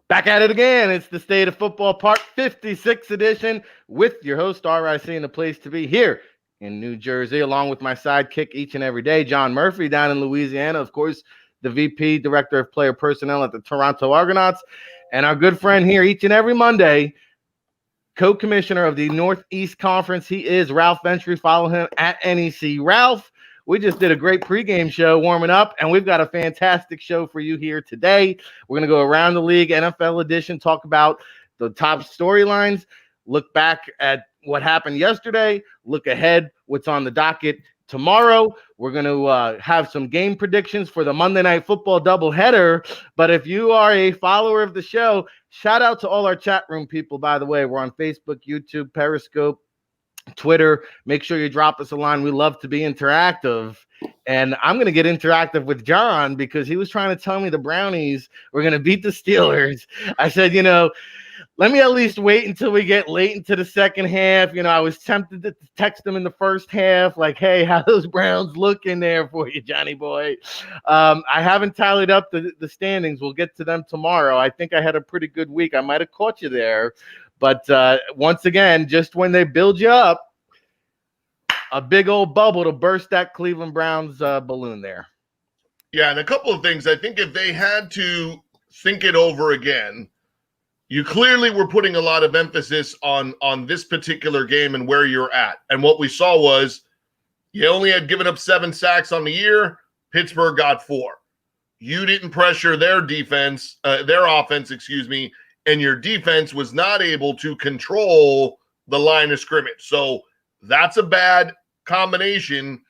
Back at it again. It's the State of Football Part 56 edition with your host, RIC, and the place to be here in New Jersey, along with my sidekick each and every day, John Murphy, down in Louisiana. Of course, the VP, Director of Player Personnel at the Toronto Argonauts, and our good friend here each and every Monday, co-commissioner of the Northeast Conference. He is Ralph Ventri. Follow him at NEC Ralph. We just did a great pregame show warming up, and we've got a fantastic show for you here today. We're going to go around the league, NFL edition, talk about the top storylines, look back at what happened yesterday, look ahead what's on the docket tomorrow. We're going to have some game predictions for the Monday Night Football doubleheader. But if you are a follower of the show, shout out to all our chat room people, by the way. We're on Facebook, YouTube, Periscope, Twitter. Make sure you drop us a line. We love to be interactive. And I'm going to get interactive with John because he was trying to tell me the Brownies were going to beat the Steelers. I said, let me at least wait until we get late into the second half. I was tempted to text them in the first half, like, hey, how those Browns look in there for you, Johnny boy? I haven't tallied up the standings. We'll get to them tomorrow. I think I had a pretty good week. I might have caught you there. But once again, just when they build you up, a big old bubble to burst that Cleveland Browns balloon there. Yeah, and a couple of things. I think if they had to think it over again, you clearly were putting a lot of emphasis on this particular game and where you're at. And what we saw was you only had given up 7 sacks on the year. Pittsburgh got 4. You didn't pressure their offense, and your defense was not able to control the line of scrimmage. So that's a bad combination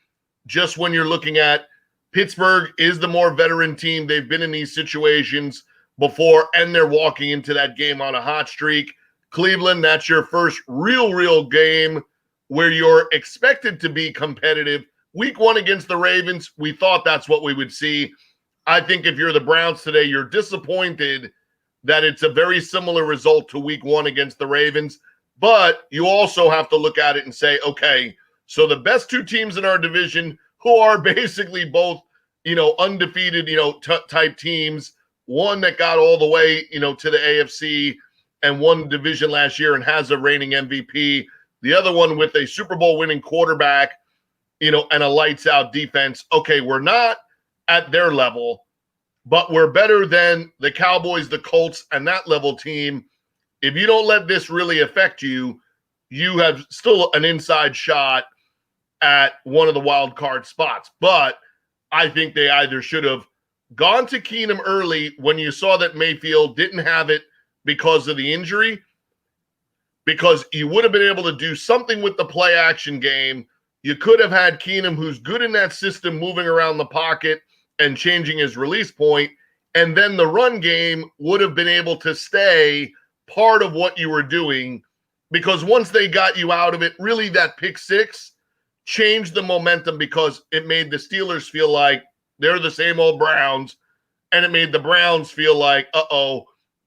just when you're looking at Pittsburgh is the more veteran team. They've been in these situations before, and they're walking into that game on a hot streak. Cleveland, that's your first real game where you're expected to be competitive. Week 1 against the Ravens, we thought that's what we would see. I think if you're the Browns today, you're disappointed that it's a very similar result to week 1 against the Ravens. But you also have to look at it and say, okay, so the best 2 teams in our division who are basically both, undefeated, type teams, one that got all the way, to the AFC and won division last year and has a reigning MVP. The other one with a Super Bowl winning quarterback, and a lights out defense. Okay, we're not at their level, but we're better than the Cowboys, the Colts, and that level team. If you don't let this really affect you, you have still an inside shot at one of the wild card spots. But I think they either should have gone to Keenum early when you saw that Mayfield didn't have it because of the injury, because you would have been able to do something with the play action game. You could have had Keenum, who's good in that system, moving around the pocket and changing his release point, and then the run game would have been able to stay part of what you were doing, because once they got you out of it, really that pick 6 changed the momentum because it made the Steelers feel like they're the same old Browns, and it made the Browns feel like,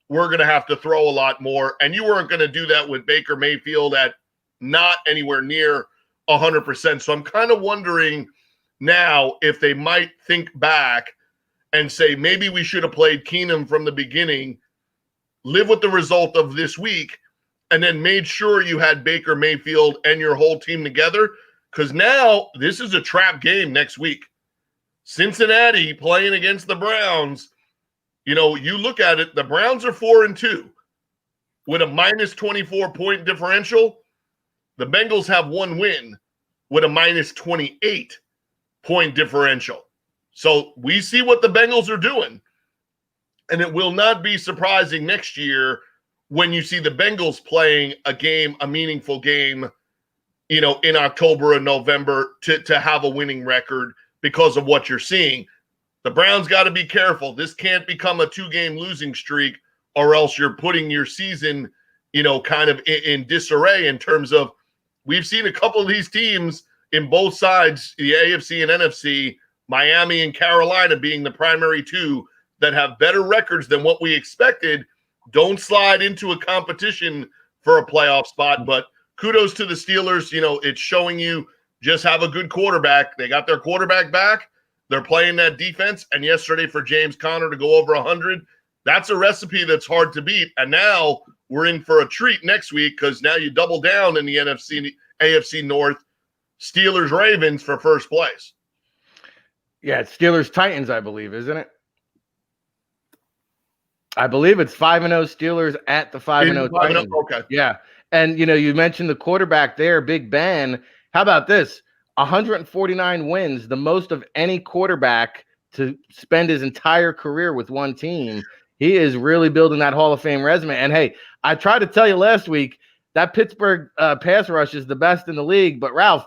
we're going to have to throw a lot more, and you weren't going to do that with Baker Mayfield at not anywhere near 100%. So I'm kind of wondering now if they might think back and say, maybe we should have played Keenum from the beginning, live with the result of this week, and then made sure you had Baker Mayfield and your whole team together, because now this is a trap game next week. Cincinnati playing against the Browns. You look at it, the Browns are 4-2 with a minus 24 point differential. The Bengals have 1 win with a minus 28 point differential. So we see what the Bengals are doing. And it will not be surprising next year when you see the Bengals playing a meaningful game, in October and November to have a winning record because of what you're seeing. The Browns got to be careful. This can't become a 2-game losing streak, or else you're putting your season, kind of in disarray in terms of, we've seen a couple of these teams in both sides, the AFC and NFC, Miami and Carolina being the primary 2 that have better records than what we expected, don't slide into a competition for a playoff spot. But kudos to the Steelers. It's showing you just have a good quarterback. They got their quarterback back. They're playing that defense. And yesterday for James Conner to go over 100, That's a recipe that's hard to beat. And now we're in for a treat next week because now you double down in the AFC North, Steelers Ravens for first place. Yeah, it's Steelers Titans, I believe, isn't it? I believe it's 5-0 Steelers at the 5-0 Titans. Okay. Yeah. And, you mentioned the quarterback there, Big Ben. How about this? 149 wins, the most of any quarterback to spend his entire career with one team. He is really building that Hall of Fame resume. And, hey, I tried to tell you last week that Pittsburgh pass rush is the best in the league. But, Ralph,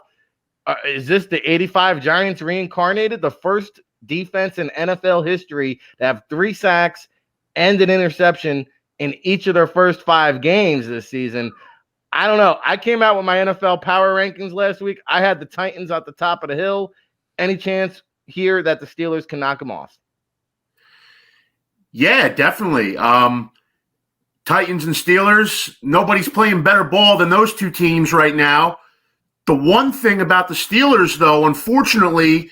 is this the 85 Giants reincarnated? The first defense in NFL history to have 3 sacks and an interception in each of their first 5 games this season. I don't know. I came out with my NFL power rankings last week. I had the Titans at the top of the hill. Any chance here that the Steelers can knock them off? Yeah, definitely. Titans and Steelers, nobody's playing better ball than those two teams right now. The one thing about the Steelers, though, unfortunately,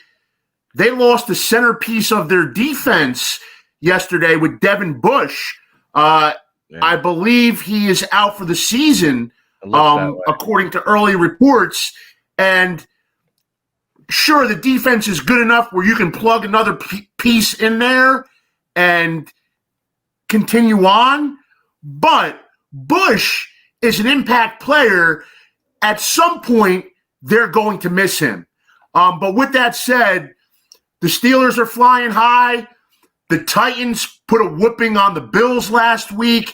they lost the centerpiece of their defense yesterday with Devin Bush. I believe he is out for the season, according to early reports. And sure, the defense is good enough where you can plug another piece in there and continue on. But Bush is an impact player. At some point, they're going to miss him. But with that said, the Steelers are flying high. The Titans put a whooping on the Bills last week,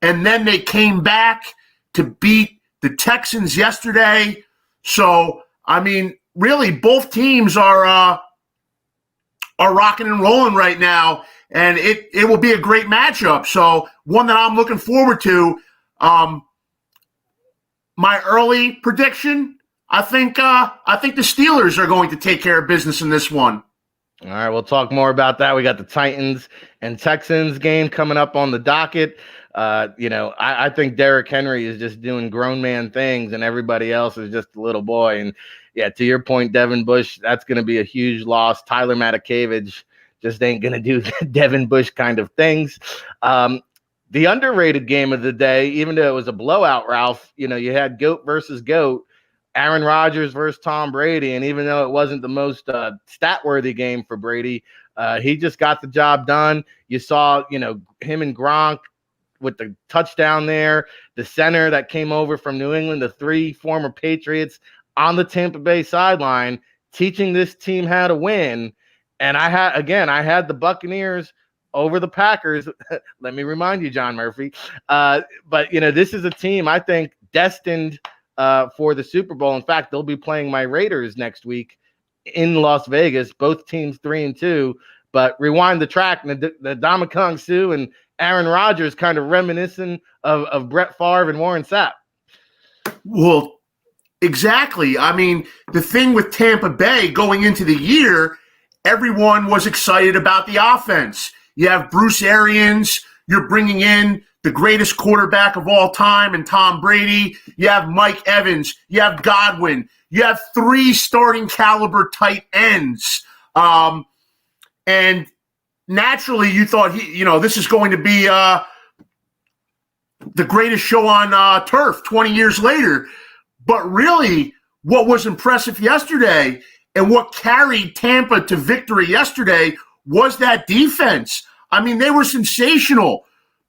and then they came back to beat the Texans yesterday. So, I mean, really, both teams are rocking and rolling right now, and it will be a great matchup. So, one that I'm looking forward to. My early prediction, I think the Steelers are going to take care of business in this one. All right, we'll talk more about that. We got the Titans and Texans game coming up on the docket. I think Derrick Henry is just doing grown man things, and everybody else is just a little boy. And yeah, to your point, Devin Bush, that's going to be a huge loss. Tyler Matakevich just ain't going to do Devin Bush kind of things. The underrated game of the day, even though it was a blowout, Ralph, you had GOAT versus GOAT, Aaron Rodgers versus Tom Brady. And even though it wasn't the most stat-worthy game for Brady, he just got the job done. You saw, him and Gronk with the touchdown there, the center that came over from New England, the 3 former Patriots on the Tampa Bay sideline, teaching this team how to win. And I had the Buccaneers over the Packers. Let me remind you, John Murphy. But this is a team I think destined for the Super Bowl. In fact, they'll be playing my Raiders next week in Las Vegas. Both teams 3-2. But rewind the track, and the Ndamukong Suh and Aaron Rodgers kind of reminiscent of Brett Favre and Warren Sapp. Well, exactly. I mean, the thing with Tampa Bay going into the year, everyone was excited about the offense. You have Bruce Arians. You're bringing in the greatest quarterback of all time and Tom Brady. You have Mike Evans. You have Godwin. You have 3 starting caliber tight ends. And naturally you thought, this is going to be the greatest show on turf 20 years later. But really what was impressive yesterday and what carried Tampa to victory yesterday was that defense. I mean, they were sensational.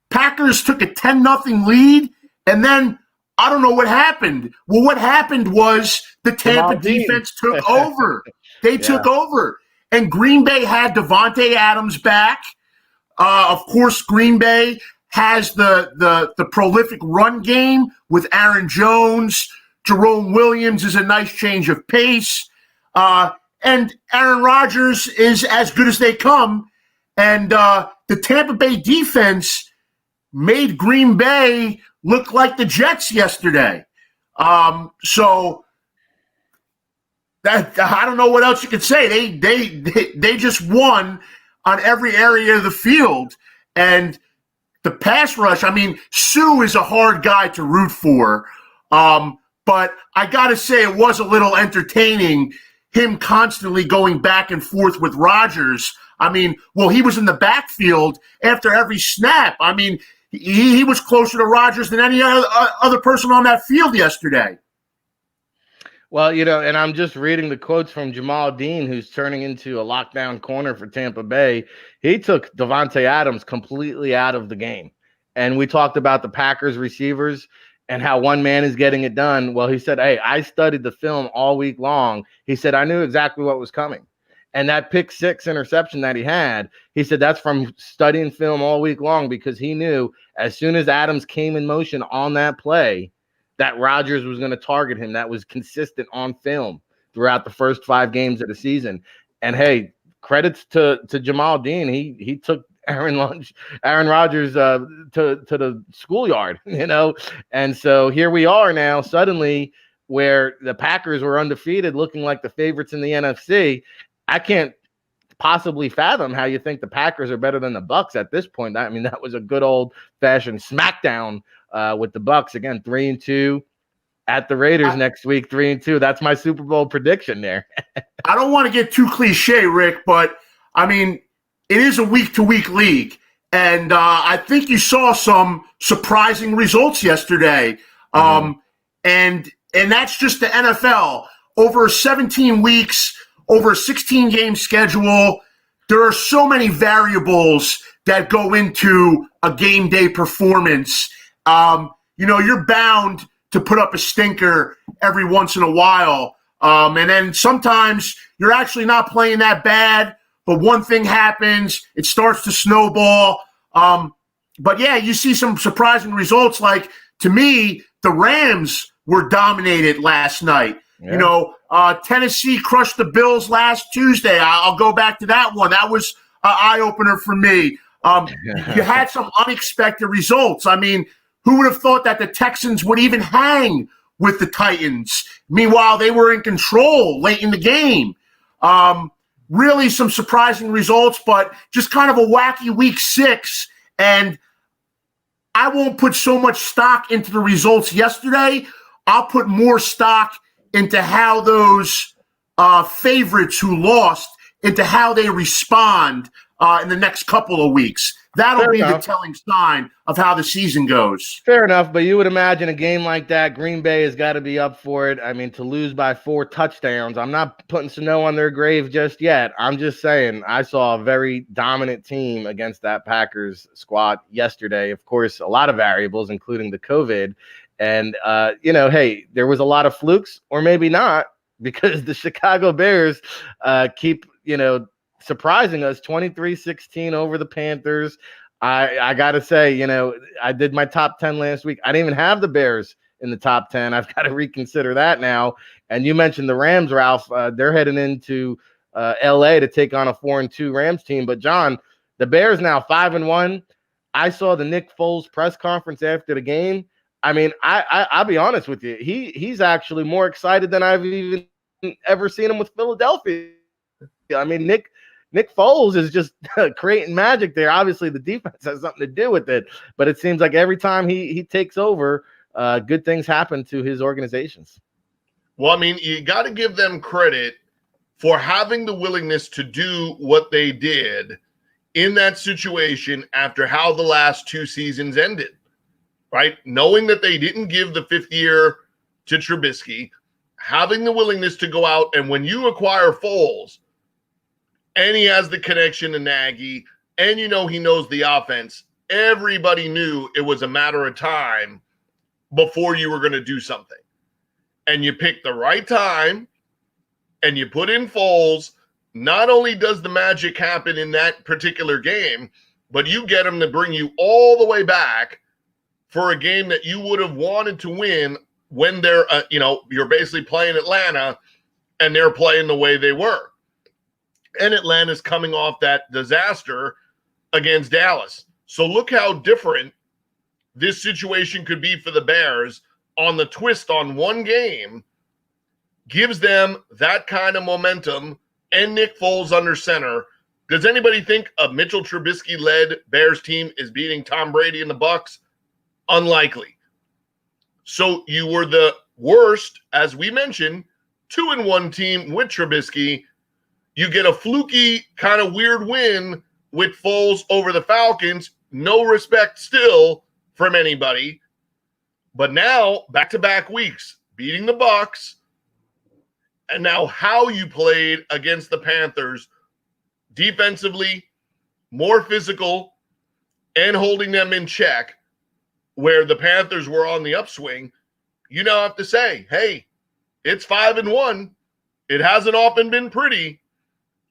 Packers took a 10-0 lead, and then I don't know what happened. Well, what happened was the Tampa defense took over. They took over. And Green Bay had Devontae Adams back. Of course, Green Bay has the prolific run game with Aaron Jones. Jerome Williams is a nice change of pace. And Aaron Rodgers is as good as they come. And the Tampa Bay defense made Green Bay look like the Jets yesterday. So that I don't know what else you could say. They just won on every area of the field. And the pass rush, I mean, Suh is a hard guy to root for. But I got to say it was a little entertaining, him constantly going back and forth with Rodgers. I mean, well, he was in the backfield after every snap. I mean, he was closer to Rodgers than any other person on that field yesterday. Well, and I'm just reading the quotes from Jamel Dean, who's turning into a lockdown corner for Tampa Bay. He took Davante Adams completely out of the game. And we talked about the Packers receivers and how one man is getting it done. Well, he said, hey, I studied the film all week long. He said, I knew exactly what was coming. And that pick six interception that he had, he said that's from studying film all week long, because he knew as soon as Adams came in motion on that play, that Rodgers was going to target him. That was consistent on film throughout the first 5 games of the season. And credits to Jamel Dean. He took Aaron Rodgers to the schoolyard, And so here we are now, suddenly, where the Packers were undefeated, looking like the favorites in the NFC. I can't possibly fathom how you think the Packers are better than the Bucs at this point. I mean, that was a good old-fashioned smackdown with the Bucs. Again, 3-2 at the Raiders next week, 3-2. That's my Super Bowl prediction there. I don't want to get too cliche, Rick, but I mean, it is a week-to-week league, and I think you saw some surprising results yesterday. And that's just the NFL. Over 17 weeks, over a 16-game schedule, there are so many variables that go into a game day performance. You're bound to put up a stinker every once in a while. And then sometimes you're actually not playing that bad, but one thing happens, it starts to snowball. But yeah, you see some surprising results. Like, to me, the Rams were dominated last night. Yeah. Tennessee crushed the Bills last Tuesday. I'll go back to that one. That was an eye-opener for me. You had some unexpected results. I mean, who would have thought that the Texans would even hang with the Titans? Meanwhile, they were in control late in the game. Really some surprising results, but just kind of a wacky week 6. And I won't put so much stock into the results yesterday. I'll put more stock into how those favorites who lost, into how they respond in the next couple of weeks. That'll be the telling sign of how the season goes. Fair enough, but you would imagine a game like that, Green Bay has got to be up for it. I mean, to lose by 4 touchdowns, I'm not putting snow on their grave just yet. I'm just saying I saw a very dominant team against that Packers squad yesterday. Of course, a lot of variables, including the COVID. And, hey, there was a lot of flukes, or maybe not, because the Chicago Bears keep, surprising us 23-16 over the Panthers. I got to say, I did my top 10 last week. I didn't even have the Bears in the top 10. I've got to reconsider that now. And you mentioned the Rams, Ralph. They're heading into L.A. to take on a 4-2 Rams team. But, John, the Bears now 5-1. I saw the Nick Foles press conference after the game. I mean, I'll be honest with you. He's actually more excited than I've even ever seen him with Philadelphia. I mean, Nick Foles is just creating magic there. Obviously, the defense has something to do with it, but it seems like every time he takes over, good things happen to his organizations. Well, I mean, you got to give them credit for having the willingness to do what they did in that situation after how the last 2 seasons ended, right? Knowing that they didn't give the 5th year to Trubisky, having the willingness to go out, and when you acquire Foles, and he has the connection to Nagy, and he knows the offense, everybody knew it was a matter of time before you were going to do something. And you pick the right time, and you put in Foles. Not only does the magic happen in that particular game, but you get him to bring you all the way back for a game that you would have wanted to win when they're, you're basically playing Atlanta, and they're playing the way they were. And Atlanta's coming off that disaster against Dallas. So look how different this situation could be for the Bears on the twist on one game. Gives them that kind of momentum, and Nick Foles under center. Does anybody think a Mitchell Trubisky-led Bears team is beating Tom Brady and the Bucs? Unlikely. So you were the worst, as we mentioned, 2-1 team with Trubisky. You get a fluky kind of weird win with Foles over the Falcons. No respect still from anybody. But now, back-to-back weeks, beating the Bucs, and now how you played against the Panthers defensively, more physical, and holding them in check, where the Panthers were on the upswing, you now have to say, hey, it's 5-1. It hasn't often been pretty,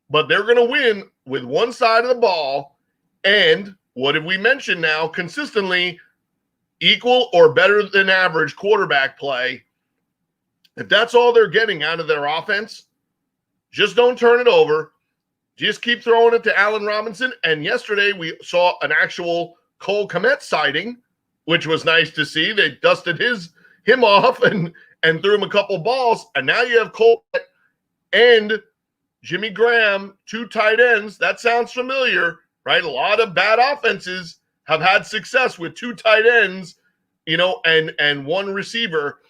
but they're going to win with one side of the ball. And what have we mentioned now consistently? Equal or better than average quarterback play. If that's all they're getting out of their offense, just don't turn it over. Just keep throwing it to Allen Robinson. And yesterday we saw an actual Cole Kmet sighting, which was nice to see. They dusted him off and threw him a couple balls. And now you have Cole and Jimmy Graham, 2 tight ends. That sounds familiar, right? A lot of bad offenses have had success with 2 tight ends, and 1 receiver.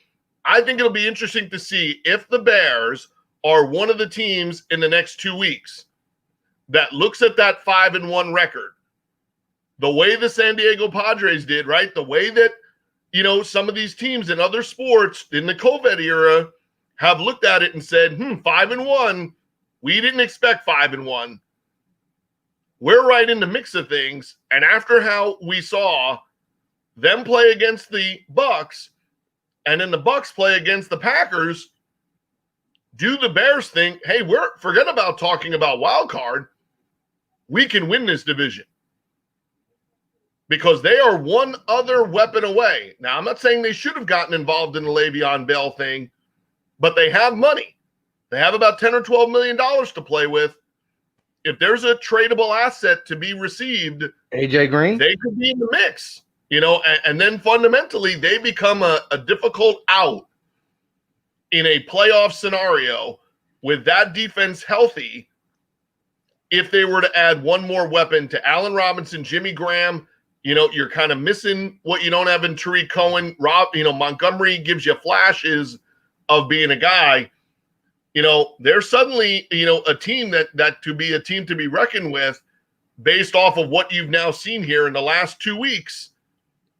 I think it'll be interesting to see if the Bears are one of the teams in the next 2 weeks that looks at that 5-1 record, the way the San Diego Padres did, right? The way that, some of these teams in other sports in the COVID era have looked at it and said, 5-1, we didn't expect 5-1. We're right in the mix of things. And after how we saw them play against the Bucs and then the Bucs play against the Packers, do the Bears think, hey, forget about talking about wild card. We can win this division. Because they are one other weapon away. Now, I'm not saying they should have gotten involved in the Le'Veon Bell thing, but they have money. They have about $10 or $12 million to play with. If there's a tradable asset to be received, AJ Green, they could be in the mix, and then fundamentally they become a difficult out in a playoff scenario with that defense healthy. If they were to add one more weapon to Allen Robinson, Jimmy Graham, you're kind of missing what you don't have in Tariq Cohen. Montgomery gives you flashes of being a guy. They're suddenly, a team that to be a team to be reckoned with based off of what you've now seen here in the last 2 weeks.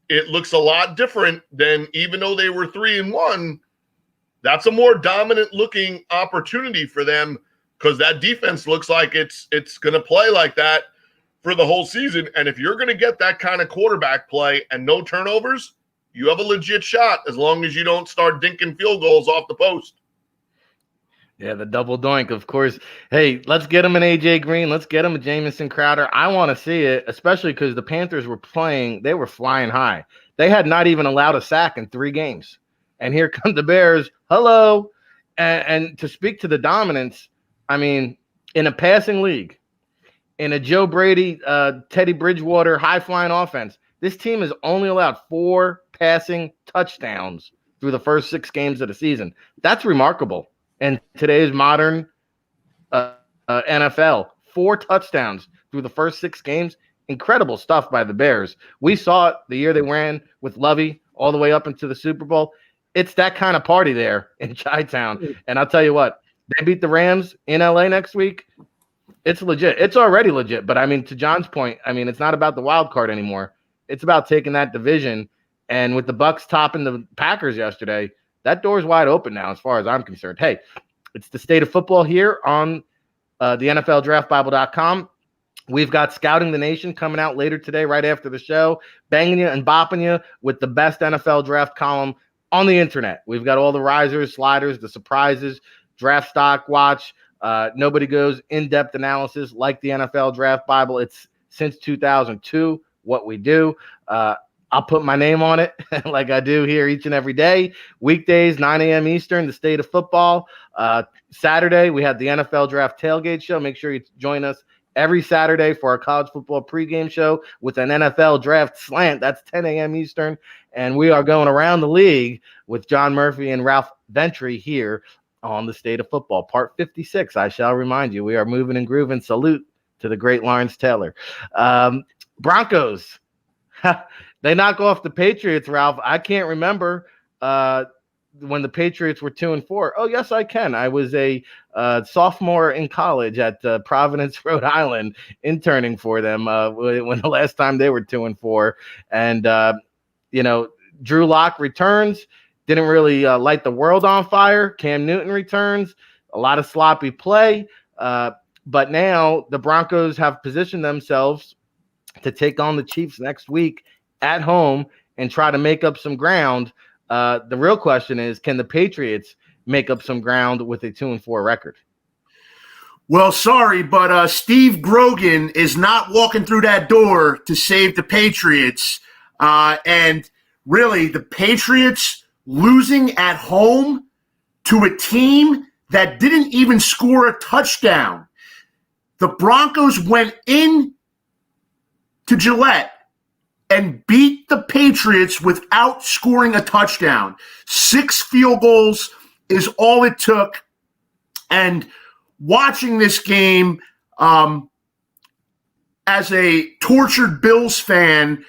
It looks a lot different than even though they were 3-1. That's a more dominant looking opportunity for them because that defense looks like it's going to play like that for the whole season. And if you're going to get that kind of quarterback play and no turnovers, you have a legit shot as long as you don't start dinking field goals off the post. Yeah, the double doink, of course. Hey, let's get him an AJ Green. Let's get him a Jamison Crowder. I want to see it, especially because the Panthers were playing. They were flying high. They had not even allowed a sack in 3 games. And here come the Bears. Hello. And to speak to the dominance, I mean, in a passing league, in a Joe Brady, Teddy Bridgewater high-flying offense, this team has only allowed 4 passing touchdowns through the first 6 games of the season. That's remarkable. And today's modern NFL, 4 touchdowns through the first 6 games. Incredible stuff by the Bears. We saw it the year they ran with Lovey all the way up into the Super Bowl. It's that kind of party there in Chi-Town. And I'll tell you what, they beat the Rams in LA next week. It's legit. It's already legit. But, I mean, to John's point, I mean, it's not about the wild card anymore. It's about taking that division. And with the Bucs topping the Packers yesterday, that door's wide open now as far as I'm concerned. Hey, it's the state of football here on the NFLDraftBible.com. We've got Scouting the Nation coming out later today, right after the show, banging you and bopping you with the best NFL draft column on the internet. We've got all the risers, sliders, the surprises, draft stock watch. Nobody goes in-depth analysis like the NFL Draft Bible. It's since 2002 what we do. I'll put my name on it like I do here each and every day. Weekdays, 9 a.m. Eastern, the state of football. Saturday, we had the NFL Draft Tailgate Show. Make sure you join us every Saturday for our college football pregame show with an NFL Draft Slant. That's 10 a.m. Eastern. And we are going around the league with John Murphy and Ralph Ventri here on the state of football. Part 56, I shall remind you. We are moving and grooving. Salute to the great Lawrence Taylor. Broncos. They knock off the Patriots, Ralph. I can't remember the when the Patriots were 2-4. Oh, yes, I can. I was a sophomore in college at Providence, Rhode Island, interning for them when the last time they were 2-4. And, Drew Lock returns, didn't really light the world on fire. Cam Newton returns, a lot of sloppy play. But now the Broncos have positioned themselves to take on the Chiefs next week at home and try to make up some ground. The real question is, can the Patriots make up some ground with a 2-4 record? Well, sorry, but Steve Grogan is not walking through that door to save the Patriots. And really, the Patriots losing at home to a team that didn't even score a touchdown. The Broncos went in to Gillette and beat the Patriots without scoring a touchdown. 6 field goals is all it took. And watching this game as a tortured Bills fan,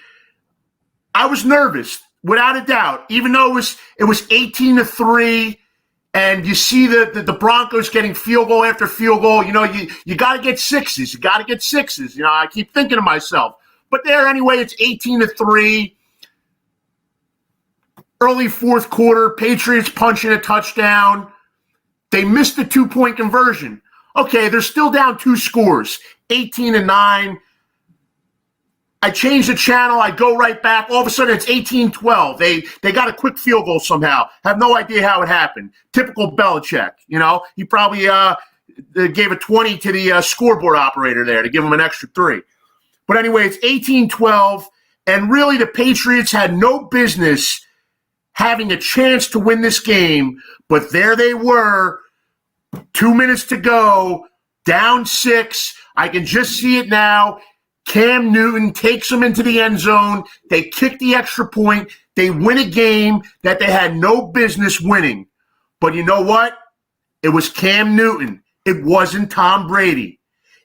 I was nervous, without a doubt, even though it was 18-3. And you see the Broncos getting field goal after field goal. You got to get sixes. You got to get sixes. I keep thinking to myself. But there, anyway, it's 18-3. Early fourth quarter, Patriots punching a touchdown. They missed the 2-point conversion. Okay, they're still down 2 scores, 18-9. I change the channel. I go right back. All of a sudden, it's 18-12. They got a quick field goal somehow. Have no idea how it happened. Typical Belichick. He probably gave a 20 to the scoreboard operator there to give him an extra 3. But anyway, it's 18-12, and really the Patriots had no business having a chance to win this game. But there they were, 2 minutes to go, down 6. I can just see it now. Cam Newton takes them into the end zone. They kick the extra point. They win a game that they had no business winning. But you know what? It was Cam Newton. It wasn't Tom Brady.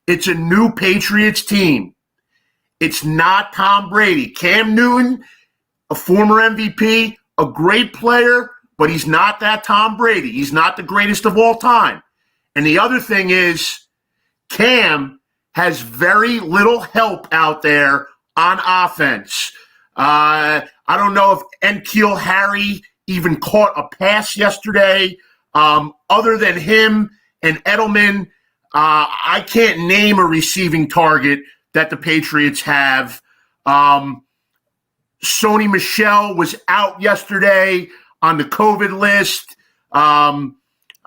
It's a new Patriots team. It's not Tom Brady. Cam Newton, a former MVP, a great player, but he's not that Tom Brady. He's not the greatest of all time. And the other thing is, Cam has very little help out there on offense. I don't know if N'Keal Harry even caught a pass yesterday. Other than him and Edelman, I can't name a receiving target that the Patriots have. Sony Michel was out yesterday on the COVID list.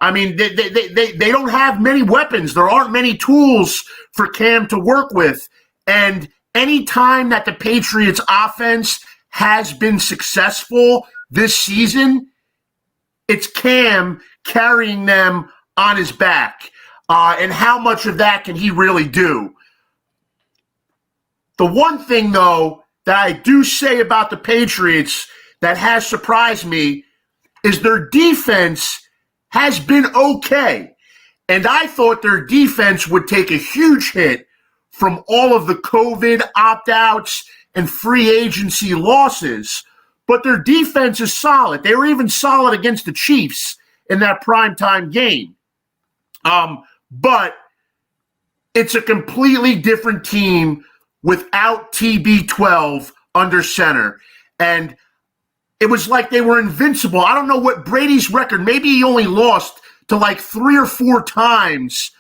They don't have many weapons. There aren't many tools for Cam to work with. And any time that the Patriots offense has been successful this season, it's Cam carrying them on his back. And how much of that can he really do? The one thing, though, that I do say about the Patriots that has surprised me is their defense has been okay. And I thought their defense would take a huge hit from all of the COVID opt-outs and free agency losses. But their defense is solid. They were even solid against the Chiefs in that primetime game. But it's a completely different team without TB12 under center. And it was like they were invincible. I don't know what Brady's record, maybe he only lost to like 3 or 4 times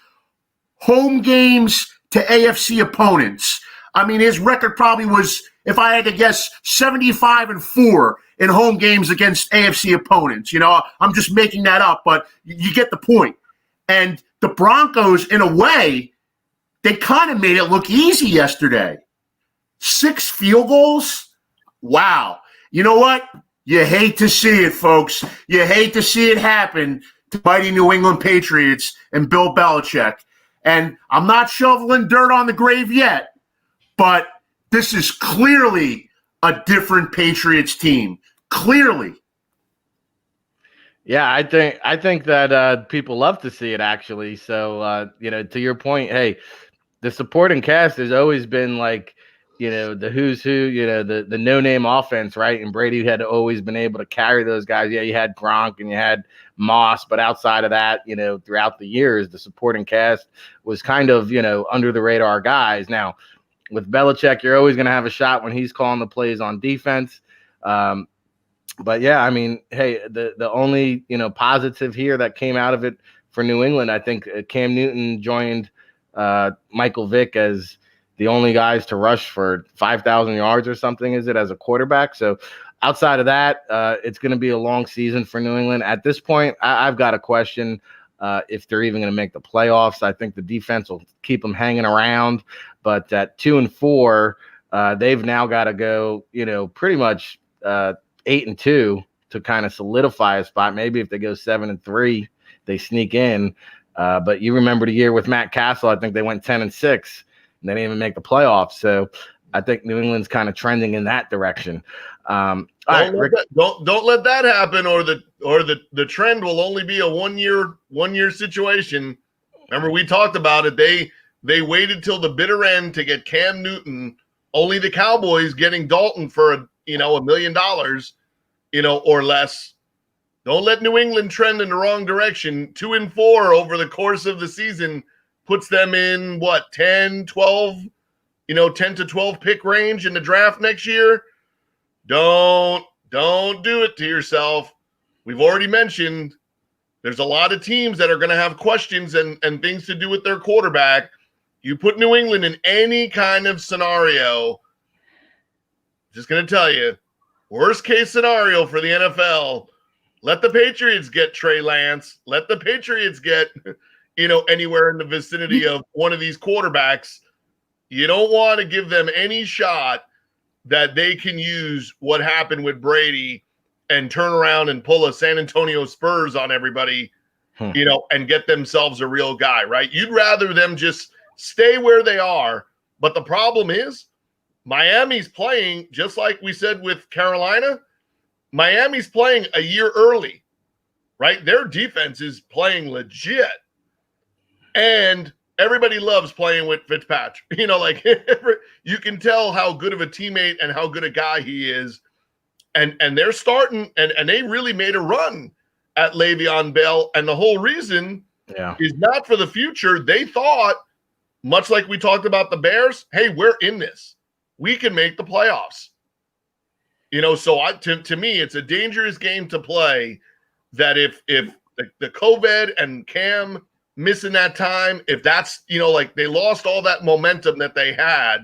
home games to AFC opponents. I mean, his record probably was, if I had to guess, 75-4 in home games against AFC opponents. I'm just making that up, but you get the point. And the Broncos, in a way, they kind of made it look easy yesterday. 6 field goals? Wow. You know what? You hate to see it, folks. You hate to see it happen to mighty New England Patriots and Bill Belichick. And I'm not shoveling dirt on the grave yet, but this is clearly a different Patriots team. Clearly. Yeah, I think that people love to see it, actually. So, to your point, hey, the supporting cast has always been like the who's who, the no-name offense, right? And Brady had always been able to carry those guys. Yeah, you had Gronk and you had Moss, but outside of that, throughout the years, the supporting cast was kind of, under the radar guys. Now, with Belichick, you're always going to have a shot when he's calling the plays on defense. But yeah, I mean, hey, the only, positive here that came out of it for New England, I think Cam Newton joined Michael Vick as the only guys to rush for 5,000 yards or something, is it, as a quarterback? So outside of that, it's going to be a long season for New England. At this point, I've got a question if they're even going to make the playoffs. I think the defense will keep them hanging around. But at 2-4, they've now got to go, pretty much 8-2 to kind of solidify a spot. Maybe if they go 7-3, they sneak in. But you remember the year with Matt Castle, I think they went 10-6. And they didn't even make the playoffs. So I think New England's kind of trending in that direction. Don't let that happen, or the trend will only be a one year situation. Remember, we talked about it. They waited till the bitter end to get Cam Newton. Only the Cowboys getting Dalton for $1 million, or less. Don't let New England trend in the wrong direction. 2-4 over the course of the season puts them in 10 to 12 pick range in the draft next year. Don't do it to yourself. We've already mentioned there's a lot of teams that are going to have questions and things to do with their quarterback. You put New England in any kind of scenario, just going to tell you, worst case scenario for the NFL, let the Patriots get Trey Lance. Let the Patriots get anywhere in the vicinity of one of these quarterbacks. You don't want to give them any shot that they can use what happened with Brady and turn around and pull a San Antonio Spurs on everybody, and get themselves a real guy, right? You'd rather them just stay where they are. But the problem is Miami's playing, just like we said with Carolina, Miami's playing a year early, right? Their defense is playing legit. And everybody loves playing with Fitzpatrick. You can tell how good of a teammate and how good a guy he is. And they're starting, and they really made a run at Le'Veon Bell. And the whole reason is not for the future. They thought, much like we talked about the Bears, hey, we're in this. We can make the playoffs. So to me, it's a dangerous game to play, that if the COVID and Cam missing that time, if that's, they lost all that momentum that they had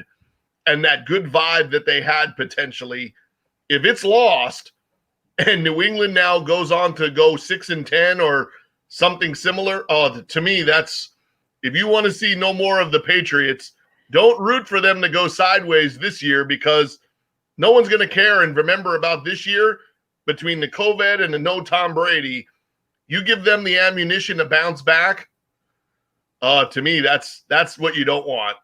and that good vibe that they had potentially, if it's lost and New England now goes on to go 6-10 or something similar, to me, that's, if you want to see no more of the Patriots, don't root for them to go sideways this year, because no one's going to care and remember about this year. Between the COVID and the no Tom Brady, you give them the ammunition to bounce back. To me, that's what you don't want.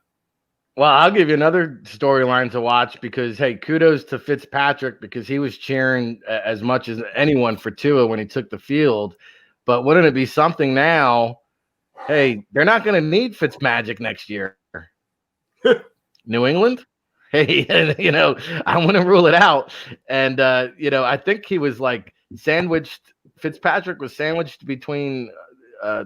Well, I'll give you another storyline to watch, because, hey, kudos to Fitzpatrick, because he was cheering as much as anyone for Tua when he took the field. But wouldn't it be something now? Hey, they're not going to need Fitzmagic next year. New England? Hey, I want to rule it out. And, I think he was Fitzpatrick was sandwiched between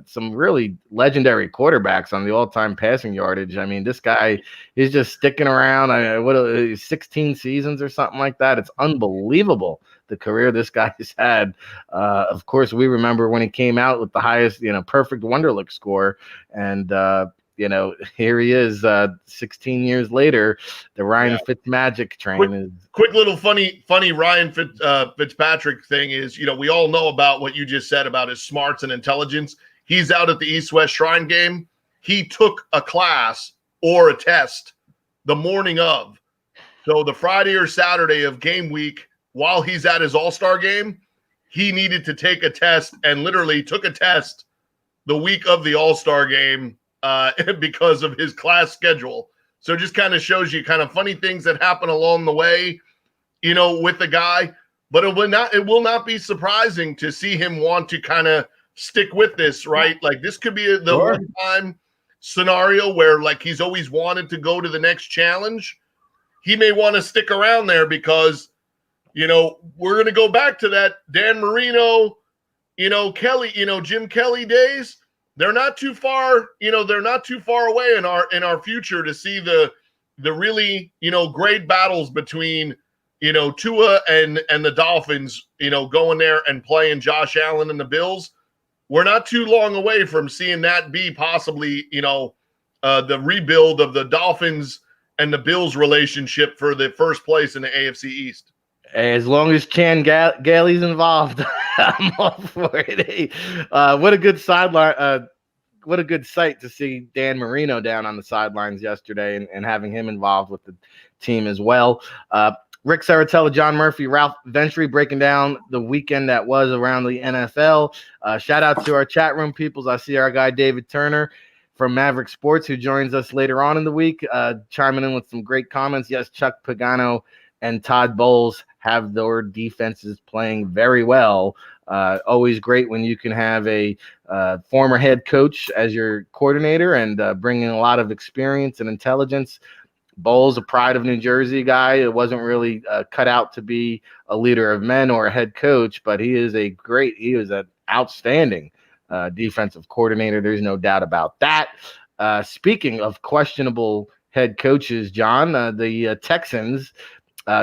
some really legendary quarterbacks on the all-time passing yardage. I mean, this guy is just sticking around. 16 seasons or something like that. It's unbelievable, the career this guy has had. Of course, we remember when he came out with the highest, perfect Wonderlic score. And, here he is 16 years later. The Ryan Fitzmagic train is. Quick little funny Ryan Fitzpatrick thing is, we all know about what you just said about his smarts and intelligence. He's out at the East-West Shrine game. He took a class or a test the morning of. So the Friday or Saturday of game week, while he's at his All-Star game, he needed to take a test, and literally took a test the week of the All-Star game because of his class schedule. So just kind of shows you kind of funny things that happen along the way, with the guy. But it will not be surprising to see him want to kind of stick with this, right? Like, this could be the one-time scenario where, like, he's always wanted to go to the next challenge. he may want to stick around there because, we're going to go back to that Dan Marino, Kelly, Jim Kelly days. They're not too far, they're not too far away in our future to see the really, great battles between, Tua and the Dolphins, going there and playing Josh Allen and the Bills. We're not too long away from seeing that be possibly, the rebuild of the Dolphins and the Bills relationship for the first place in the AFC East. As long as Chan Gailey's involved, I'm all for it. Hey, what a good sideline. What a good sight to see Dan Marino down on the sidelines yesterday and having him involved with the team as well. Rick Serritella, John Murphy, Ralph Ventri breaking down the weekend that was around the NFL. Shout out to our chat room peoples. I see our guy David Turner from Maverick Sports, who joins us later on in the week, chiming in with some great comments. Yes, Chuck Pagano and Todd Bowles have their defenses playing very well. Always great when you can have a former head coach as your coordinator and bringing a lot of experience and intelligence. Bowles, a pride of New Jersey guy. It wasn't really cut out to be a leader of men or a head coach, but he is an outstanding defensive coordinator. There's no doubt about that. Speaking of questionable head coaches, John, the Texans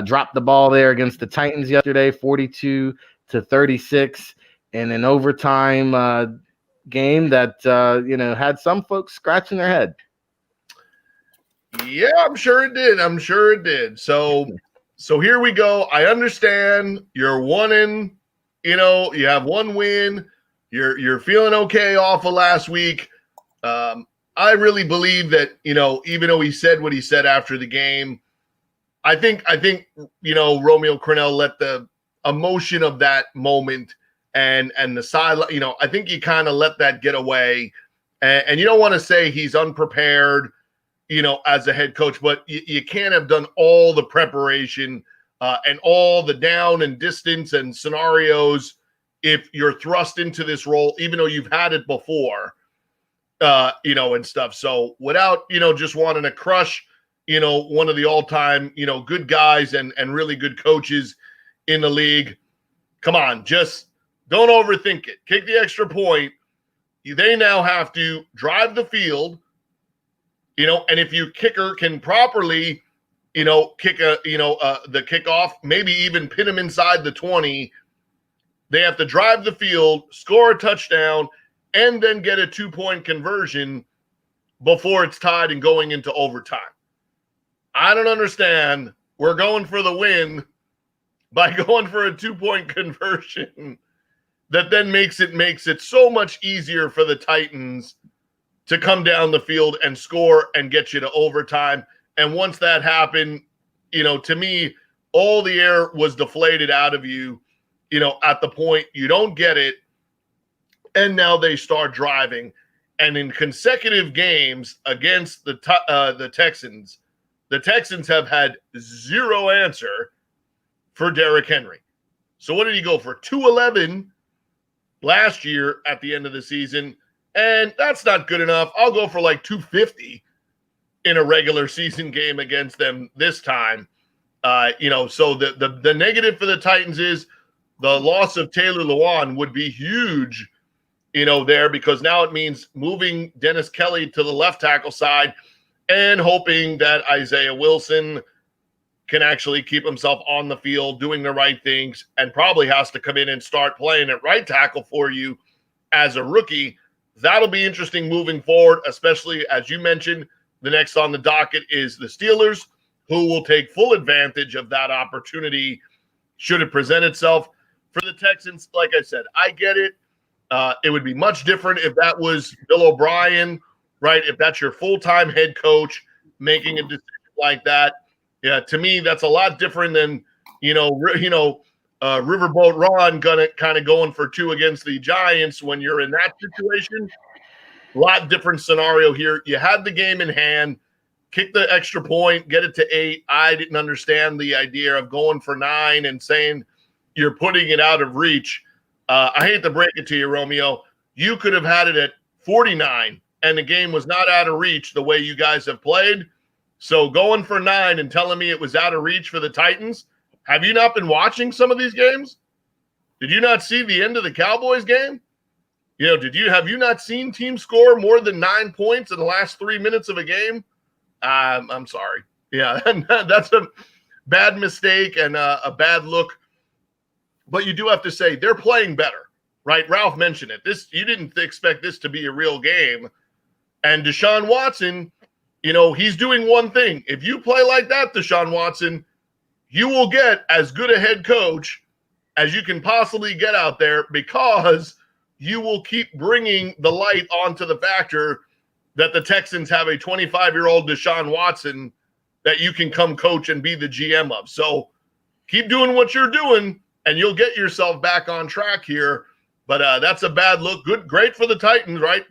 dropped the ball there against the Titans yesterday, 42-36 in an overtime game that, had some folks scratching their head. Yeah, I'm sure it did. So here we go. I understand you're winning, you have one win. You're feeling okay off of last week. I really believe that, even though he said what he said after the game, I think Romeo Crennel let the emotion of that moment and the sideline, I think you kind of let that get away. And you don't want to say he's unprepared, as a head coach, but you can't have done all the preparation and all the down and distance and scenarios if you're thrust into this role, even though you've had it before, and stuff. So without, just wanting to crush, one of the all-time, good guys and really good coaches in the league, come on, just don't overthink it. Kick the extra point. They now have to drive the field, and if your kicker can properly, kick the kickoff, maybe even pin him inside the 20, they have to drive the field, score a touchdown, and then get a 2-point conversion before it's tied and going into overtime. I don't understand. We're going for the win by going for a 2-point conversion that then makes it so much easier for the Titans to come down the field and score and get you to overtime. And once that happened, to me, all the air was deflated out of you, at the point you don't get it. And now they start driving. And in consecutive games against the Texans, the Texans have had zero answer for Derrick Henry. So what did he go for? 211 last year at the end of the season. And that's not good enough. I'll go for like 250 in a regular season game against them this time. So the negative for the Titans is the loss of Taylor Lewan would be huge, there, because now it means moving Dennis Kelly to the left tackle side and hoping that Isaiah Wilson can actually keep himself on the field doing the right things and probably has to come in and start playing at right tackle for you as a rookie. That'll be interesting moving forward, especially as you mentioned, the next on the docket is the Steelers, who will take full advantage of that opportunity should it present itself. For the Texans, like I said, I get it. It would be much different if that was Bill O'Brien, right? If that's your full-time head coach making a decision like that. Yeah, to me, that's a lot different than, Riverboat Ron going for 2 against the Giants when you're in that situation. A lot different scenario here. You had the game in hand, kick the extra point, get it to 8. I didn't understand the idea of going for 9 and saying you're putting it out of reach. I hate to break it to you, Romeo. You could have had it at 49, and the game was not out of reach the way you guys have played. So going for 9 and telling me it was out of reach for the Titans, have you not been watching some of these games? Did you not see the end of the Cowboys game? Have you not seen teams score more than 9 points in the last 3 minutes of a game? I'm sorry. Yeah, that's a bad mistake and a bad look. But you do have to say they're playing better, right? Ralph mentioned it. You didn't expect this to be a real game. And Deshaun Watson, he's doing one thing. If you play like that, Deshaun Watson, you will get as good a head coach as you can possibly get out there, because you will keep bringing the light onto the factor that the Texans have a 25-year-old Deshaun Watson that you can come coach and be the GM of. So keep doing what you're doing, and you'll get yourself back on track here. But that's a bad look. Great for the Titans, right?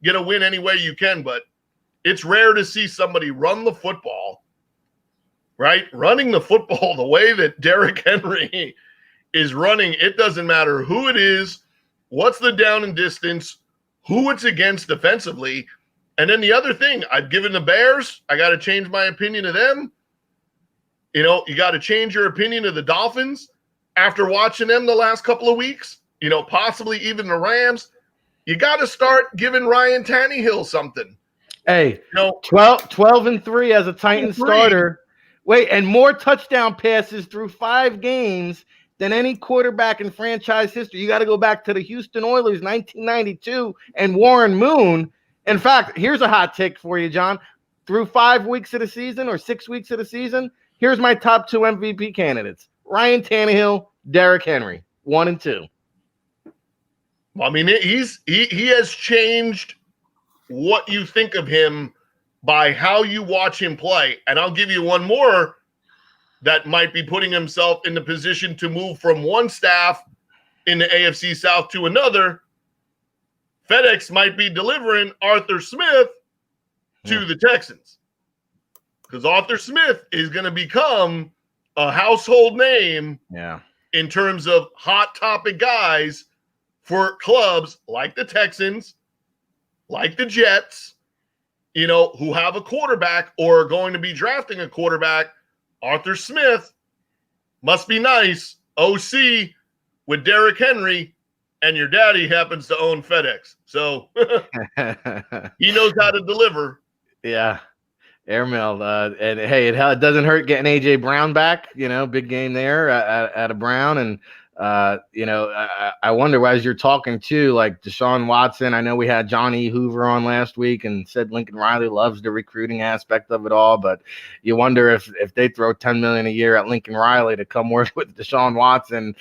Get a win any way you can, but it's rare to see somebody run the football, right? Running the football the way that Derrick Henry is running. It doesn't matter who it is, what's the down and distance, who it's against defensively. And then the other thing, I've given the Bears, I got to change my opinion of them. You got to change your opinion of the Dolphins after watching them the last couple of weeks, possibly even the Rams. You got to start giving Ryan Tannehill something. Hey, 12-3 as a Titan starter. Wait, and more touchdown passes through 5 games than any quarterback in franchise history. You got to go back to the Houston Oilers, 1992, and Warren Moon. In fact, here's a hot take for you, John. Through 5 weeks of the season or 6 weeks of the season, here's my top 2 MVP candidates: Ryan Tannehill, Derrick Henry, 1 and 2. I mean, he has changed what you think of him by how you watch him play. And I'll give you one more that might be putting himself in the position to move from one staff in the AFC South to another. FedEx might be delivering Arthur Smith to the Texans, because Arthur Smith is going to become a household name in terms of hot topic guys for clubs like the Texans, like the Jets, who have a quarterback or are going to be drafting a quarterback. Arthur Smith must be nice, OC, with Derrick Henry, and your daddy happens to own FedEx. So he knows how to deliver. Yeah. Airmail. And hey, it doesn't hurt getting A.J. Brown back, big game there at a Brown. And, I wonder, as you're talking too, like Deshaun Watson, I know we had Johnny Hoover on last week and said Lincoln Riley loves the recruiting aspect of it all, but you wonder if they throw $10 million a year at Lincoln Riley to come work with Deshaun Watson,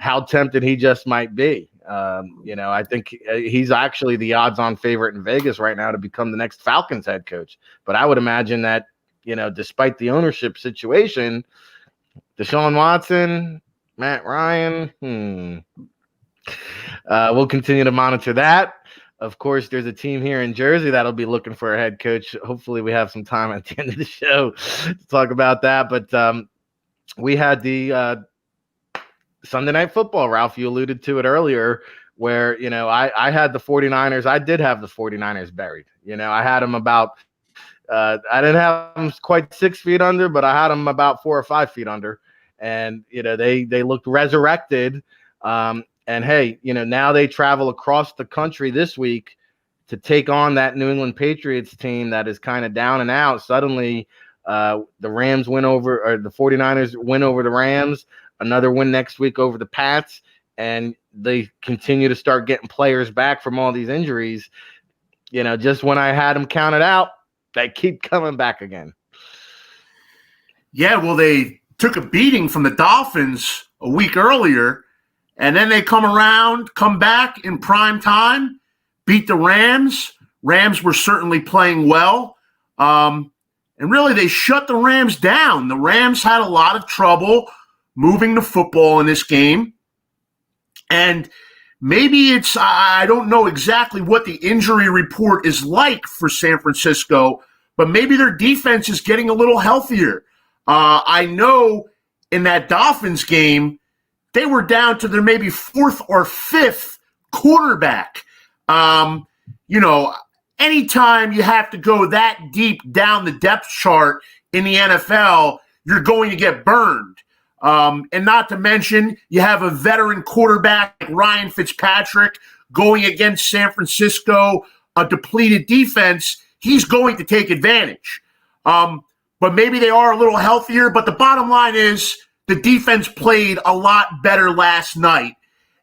how tempted he just might be. I think he's actually the odds-on favorite in Vegas right now to become the next Falcons head coach. But I would imagine that, despite the ownership situation, Deshaun Watson, Matt Ryan, we'll continue to monitor that. Of course, there's a team here in Jersey that'll be looking for a head coach. Hopefully we have some time at the end of the show to talk about that. But we had the Sunday Night Football, Ralph, you alluded to it earlier, where, I had the 49ers. I did have the 49ers buried. I had them about I didn't have them quite 6 feet under, but I had them about 4 or 5 feet under. And, they looked resurrected. And hey, now they travel across the country this week to take on that New England Patriots team that is kind of down and out. Suddenly, the Rams win over, or the 49ers win over the Rams, another win next week over the Pats, and they continue to start getting players back from all these injuries. Just when I had them counted out, they keep coming back again. Yeah, well, they took a beating from the Dolphins a week earlier, and then they come back in prime time, beat the Rams. Rams were certainly playing well. And really, they shut the Rams down. The Rams had a lot of trouble moving the football in this game. And maybe I don't know exactly what the injury report is like for San Francisco, but maybe their defense is getting a little healthier. I know in that Dolphins game, they were down to their maybe 4th or 5th quarterback. anytime you have to go that deep down the depth chart in the NFL, you're going to get burned. And not to mention, you have a veteran quarterback like Ryan Fitzpatrick going against San Francisco, a depleted defense. He's going to take advantage. But maybe they are a little healthier. But the bottom line is the defense played a lot better last night.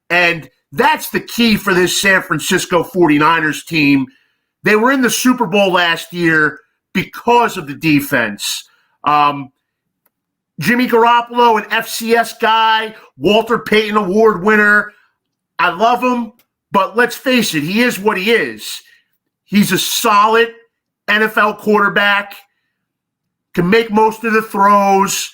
And that's the key for this San Francisco 49ers team. They were in the Super Bowl last year because of the defense. Jimmy Garoppolo, an FCS guy, Walter Payton Award winner. I love him, but let's face it, he is what he is. He's a solid NFL quarterback, can make most of the throws.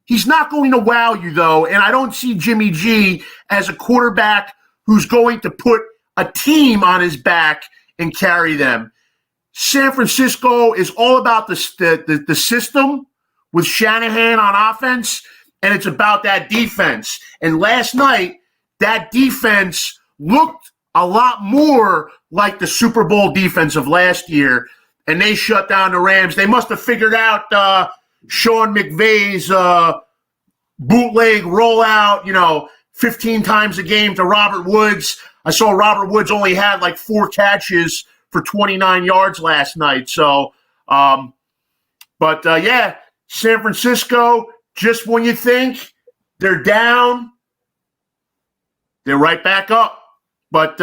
He's not going to wow you, though, and I don't see Jimmy G as a quarterback who's going to put a team on his back and carry them. San Francisco is all about the system with Shanahan on offense, and it's about that defense. And last night, that defense looked a lot more like the Super Bowl defense of last year, and they shut down the Rams. They must have figured out Sean McVay's bootleg rollout, 15 times a game to Robert Woods. I saw Robert Woods only had like 4 catches for 29 yards last night. So, yeah, San Francisco, just when you think they're down, they're right back up. But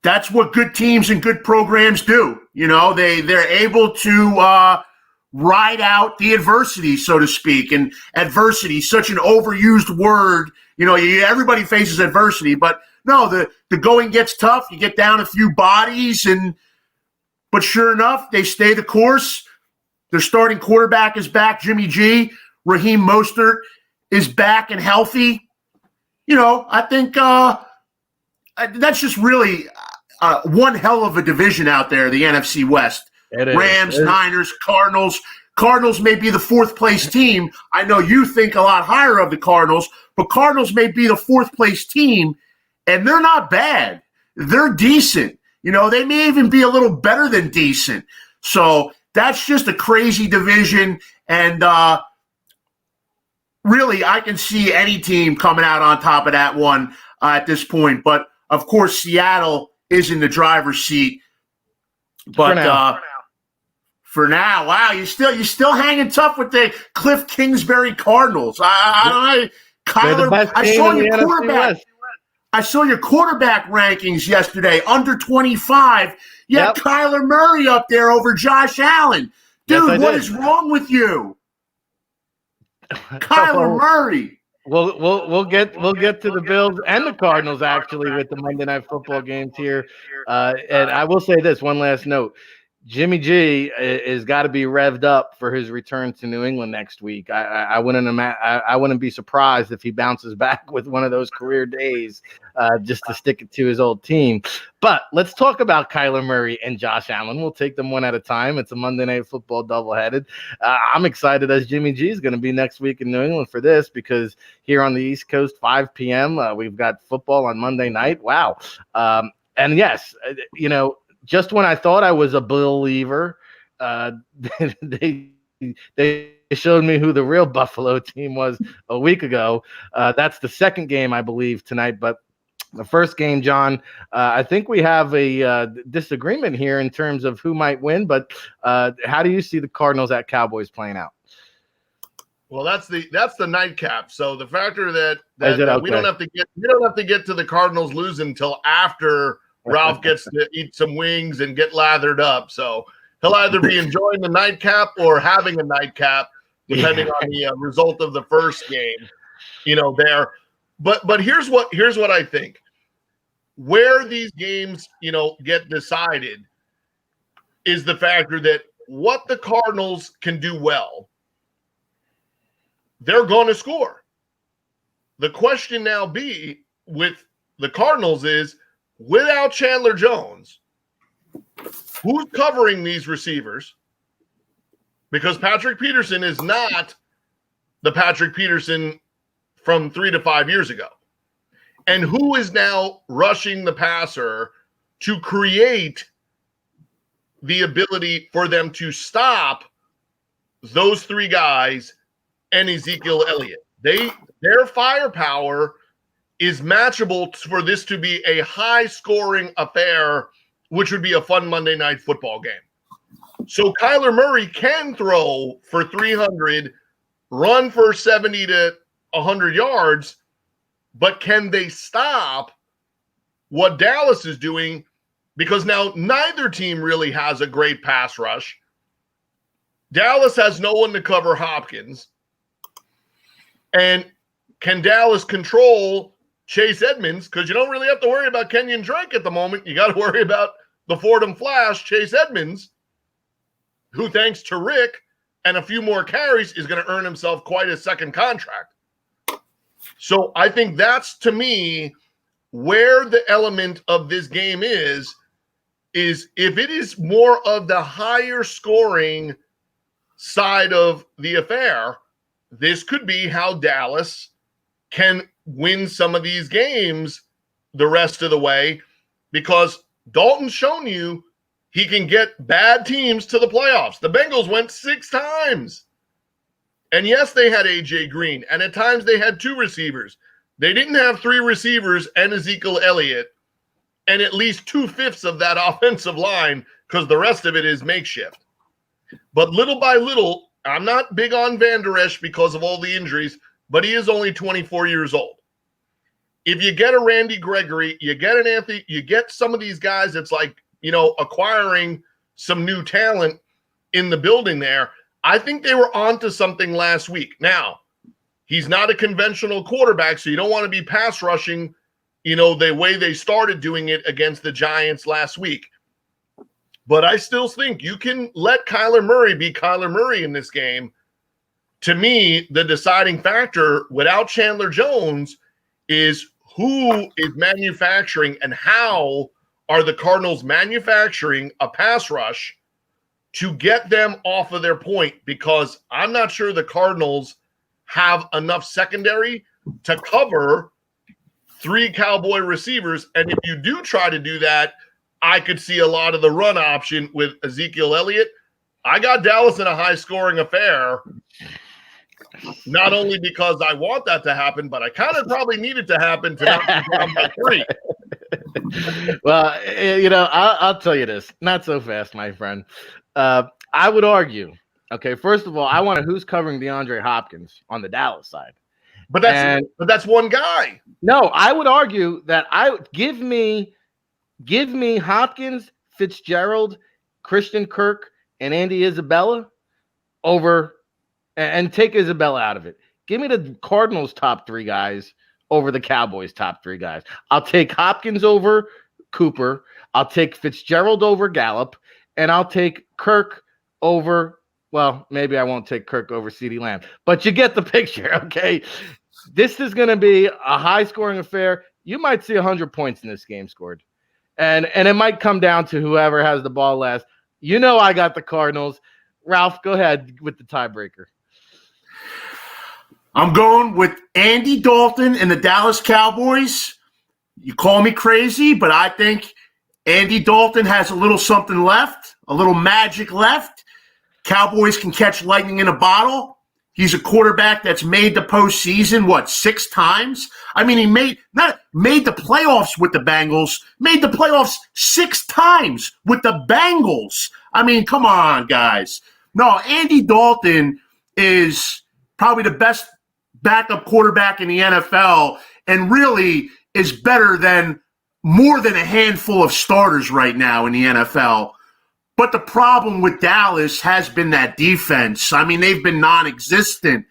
that's what good teams and good programs do. They're able to ride out the adversity, so to speak. And adversity, such an overused word. Everybody faces adversity, but no, the going gets tough. You get down a few bodies, but sure enough, they stay the course. Their starting quarterback is back, Jimmy G. Raheem Mostert is back and healthy. I think that's just really one hell of a division out there, the NFC West. Rams, Niners, Cardinals. Cardinals may be the 4th place team. I know you think a lot higher of the Cardinals, but Cardinals may be the 4th place team, and they're not bad. They're decent. They may even be a little better than decent. So that's just a crazy division, and really I can see any team coming out on top of that one at this point. But, of course, Seattle is in the driver's seat. But for now, wow, you're still hanging tough with the Cliff Kingsbury Cardinals. Kyler, I saw your quarterback. I saw your quarterback rankings yesterday, under 25. You had Kyler Murray up there over Josh Allen. Dude, what is wrong with you? Kyler Murray. We'll get to the Bills and the Cardinals actually with the Monday Night Football games here. And I will say this, one last note. Jimmy G is got to be revved up for his return to New England next week. I wouldn't be surprised if he bounces back with one of those career days just to stick it to his old team. But let's talk about Kyler Murray and Josh Allen. We'll take them one at a time. It's a Monday Night Football doubleheaded. I'm excited as Jimmy G is going to be next week in New England for this because here on the East Coast, 5 p.m., we've got football on Monday night. Wow. And yes, just when I thought I was a believer, they showed me who the real Buffalo team was a week ago. That's the second game, I believe, tonight. But the first game, John, I think we have a disagreement here in terms of who might win. But how do you see the Cardinals at Cowboys playing out? Well, that's the nightcap. So the factor that okay? we don't have to get to the Cardinals losing until after Ralph gets to eat some wings and get lathered up. So he'll either be enjoying the nightcap or having a nightcap, depending on the result of the first game, there. But here's what I think. Where these games, get decided is the factor that what the Cardinals can do well, they're going to score. The question now with the Cardinals is, without Chandler Jones, who's covering these receivers? Because Patrick Peterson is not the Patrick Peterson from 3 to 5 years ago. And who is now rushing the passer to create the ability for them to stop those three guys and Ezekiel Elliott. Their firepower is matchable for this to be a high-scoring affair, which would be a fun Monday Night Football game. So Kyler Murray can throw for 300, run for 70 to 100 yards, but can they stop what Dallas is doing? Because now neither team really has a great pass rush. Dallas has no one to cover Hopkins. And can Dallas control Chase Edmonds? Because you don't really have to worry about Kenyon Drake at the moment. You got to worry about the Fordham Flash, Chase Edmonds, who, thanks to Rick and a few more carries, is going to earn himself quite a second contract. So I think that's, to me, where the element of this game is if it is more of the higher scoring side of the affair, this could be how Dallas can win some of these games the rest of the way, because Dalton's shown you he can get bad teams to the playoffs. The Bengals went 6 times. And yes, they had A.J. Green, and at times they had 2 receivers. They didn't have 3 receivers and Ezekiel Elliott and at least 2/5 of that offensive line, because the rest of it is makeshift. But little by little, I'm not big on Van Der Esch because of all the injuries, but he is only 24 years old. If you get a Randy Gregory, you get an Anthony, you get some of these guys, it's like, acquiring some new talent in the building there. I think they were onto something last week. Now, he's not a conventional quarterback, so you don't want to be pass rushing, the way they started doing it against the Giants last week. But I still think you can let Kyler Murray be Kyler Murray in this game. To me, the deciding factor without Chandler Jones is who is manufacturing and how are the Cardinals manufacturing a pass rush to get them off of their point, because I'm not sure the Cardinals have enough secondary to cover 3 Cowboy receivers. And if you do try to do that, I could see a lot of the run option with Ezekiel Elliott. I got Dallas in a high-scoring affair, not only because I want that to happen, but I kind of probably need it to happen to not be down by 3. Well, I'll tell you this. Not so fast, my friend. I would argue, okay, first of all, I want to who's covering DeAndre Hopkins on the Dallas side. But that's one guy. No, I would argue that give me Hopkins, Fitzgerald, Christian Kirk, and Andy Isabella over, and take Isabella out of it. Give me the Cardinals' top 3 guys over the Cowboys' top 3 guys. I'll take Hopkins over Cooper. I'll take Fitzgerald over Gallup, and I'll take Kirk over. Well, maybe I won't take Kirk over CeeDee Lamb, but you get the picture, okay? This is going to be a high-scoring affair. You might see 100 points in this game scored, and it might come down to whoever has the ball last. I got the Cardinals. Ralph, go ahead with the tiebreaker. I'm going with Andy Dalton and the Dallas Cowboys. You call me crazy, but I think Andy Dalton has a little something left, a little magic left. Cowboys can catch lightning in a bottle. He's a quarterback that's made the postseason, 6 times? I mean, he made the playoffs with the Bengals, made the playoffs 6 times with the Bengals. I mean, come on, guys. No, Andy Dalton is probably the best backup quarterback in the NFL, and really is better than more than a handful of starters right now in the NFL. But the problem with Dallas has been that defense. I mean, they've been non-existent.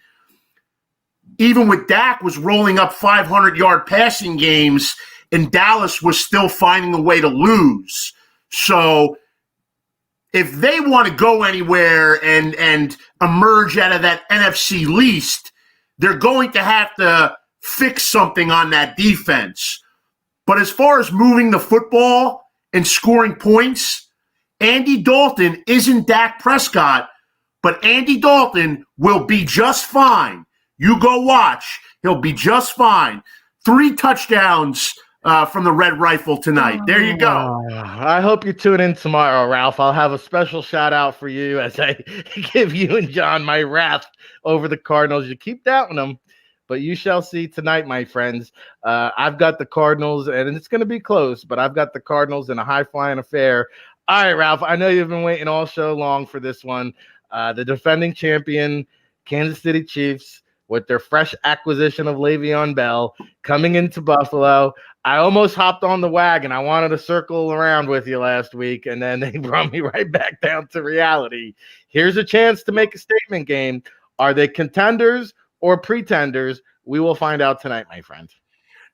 Even with Dak was rolling up 500-yard passing games, and Dallas was still finding a way to lose. So if they want to go anywhere and emerge out of that NFC least, they're going to have to fix something on that defense. But as far as moving the football and scoring points, Andy Dalton isn't Dak Prescott, but Andy Dalton will be just fine. You go watch. He'll be just fine. 3 touchdowns from the Red Rifle tonight. There you go. I hope you tune in tomorrow, Ralph. I'll have a special shout out for you as I give you and John my wrath over the Cardinals. You keep doubting them, but you shall see tonight, my friends. I've got the Cardinals, and it's going to be close, but I've got the Cardinals in a high-flying affair. All right, Ralph, I know you've been waiting all show long for this one. The defending champion, Kansas City Chiefs, with their fresh acquisition of Le'Veon Bell coming into Buffalo. I almost hopped on the wagon. I wanted to circle around with you last week, and then they brought me right back down to reality. Here's a chance to make a statement game. Are they contenders or pretenders? We will find out tonight, my friend.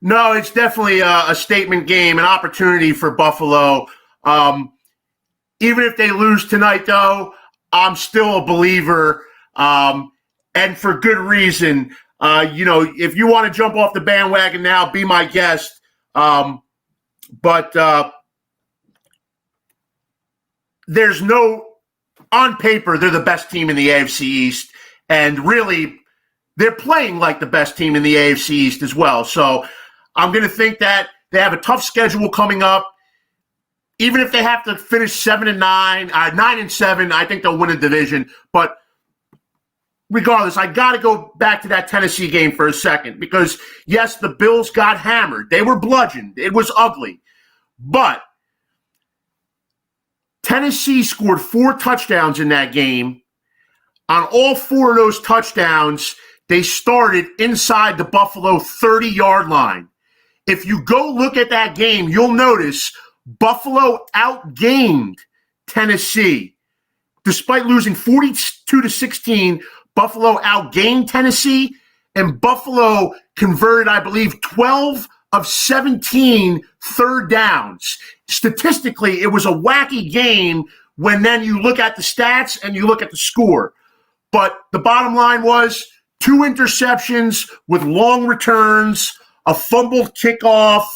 No, it's definitely a statement game, an opportunity for Buffalo. Even if they lose tonight, though, I'm still a believer, and for good reason. If you want to jump off the bandwagon now, be my guest. But there's no – on paper, they're the best team in the AFC East, and really they're playing like the best team in the AFC East as well. So I'm going to think that they have a tough schedule coming up. Even if they have to finish 7-9, 9-7, I think they'll win a division. But regardless, I got to go back to that Tennessee game for a second because, yes, the Bills got hammered. They were bludgeoned. It was ugly. But Tennessee scored 4 touchdowns in that game. On all 4 of those touchdowns, they started inside the Buffalo 30-yard line. If you go look at that game, you'll notice Buffalo outgained Tennessee. Despite losing 42-16, Buffalo outgained Tennessee, and Buffalo converted, I believe, 12 of 17 third downs. Statistically, it was a wacky game when then you look at the stats and you look at the score. But the bottom line was 2 interceptions with long returns, a fumbled kickoff,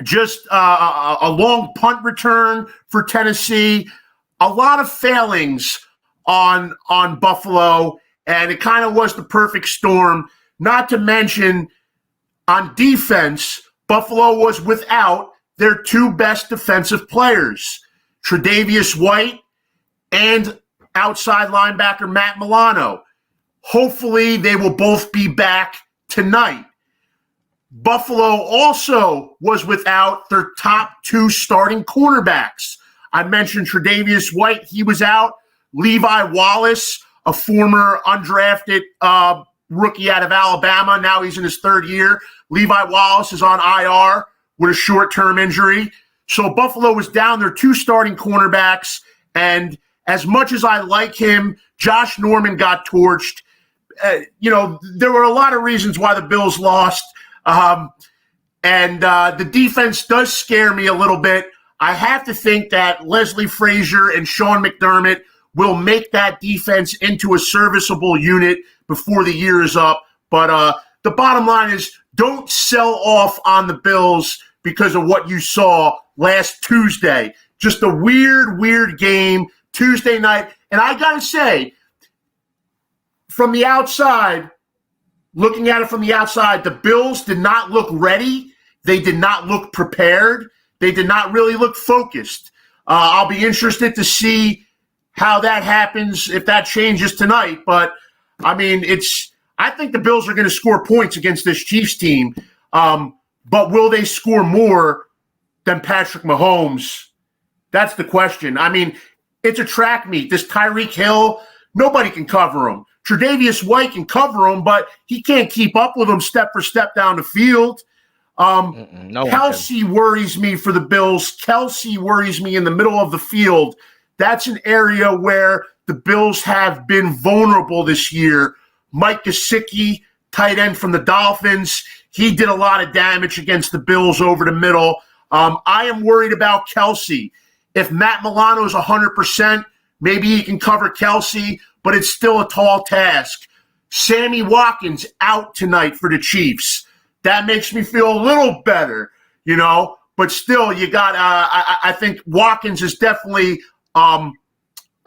just a long punt return for Tennessee. A lot of failings on Buffalo, and it kind of was the perfect storm. Not to mention, on defense, Buffalo was without their 2 best defensive players, Tre'Davious White and outside linebacker Matt Milano. Hopefully, they will both be back tonight. Buffalo also was without their top 2 starting cornerbacks. I mentioned Tre'Davious White. He was out. Levi Wallace, a former undrafted rookie out of Alabama. Now he's in his 3rd year. Levi Wallace is on IR with a short-term injury. So Buffalo was down their 2 starting cornerbacks. And as much as I like him, Josh Norman got torched. There were a lot of reasons why the Bills lost. And the defense does scare me a little bit. I have to think that Leslie Frazier and Sean McDermott will make that defense into a serviceable unit before the year is up. But the bottom line is don't sell off on the Bills because of what you saw last Tuesday. Just a weird game Tuesday night. And I got to say, from the outside, looking at it from the outside, the Bills did not look ready. They did not look prepared. They did not really look focused. I'll be interested to see how that happens, if that changes tonight. But, I think the Bills are going to score points against this Chiefs team. But will they score more than Patrick Mahomes? That's the question. It's a track meet. This Tyreek Hill, nobody can cover him. Tre'Davious White can cover him, but he can't keep up with him step for step down the field. Kelsey worries me for the Bills. Kelsey worries me in the middle of the field. That's an area where the Bills have been vulnerable this year. Mike Gesicki, tight end from the Dolphins, he did a lot of damage against the Bills over the middle. I am worried about Kelsey. If Matt Milano is 100%, maybe he can cover Kelsey, but it's still a tall task. Sammy Watkins out tonight for the Chiefs. That makes me feel a little better, but still you got, I think Watkins is definitely a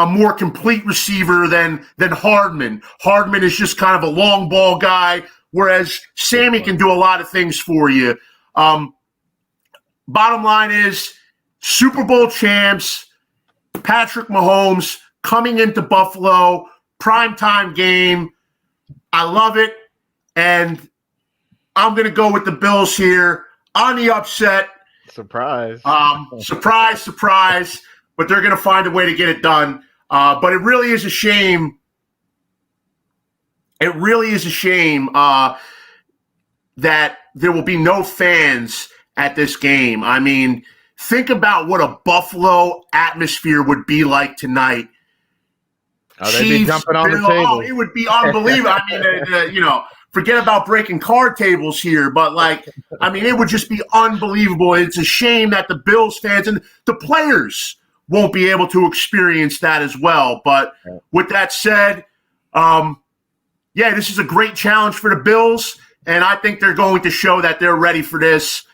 more complete receiver than Hardman. Hardman is just kind of a long ball guy whereas Sammy can do a lot of things for you. Bottom line is Super Bowl champs, Patrick Mahomes coming into Buffalo, primetime game. I love it, and I'm going to go with the Bills here on the upset. Surprise. Surprise, but they're going to find a way to get it done. But it really is a shame. It really is a shame that there will be no fans at this game. I mean, think about what a Buffalo atmosphere would be like tonight. Oh, they'd be jumping on the table. Oh, it would be unbelievable. I mean, forget about breaking card tables here, but it would just be unbelievable. It's a shame that the Bills fans and the players won't be able to experience that as well. But with that said, this is a great challenge for the Bills, and I think they're going to show that they're ready for this.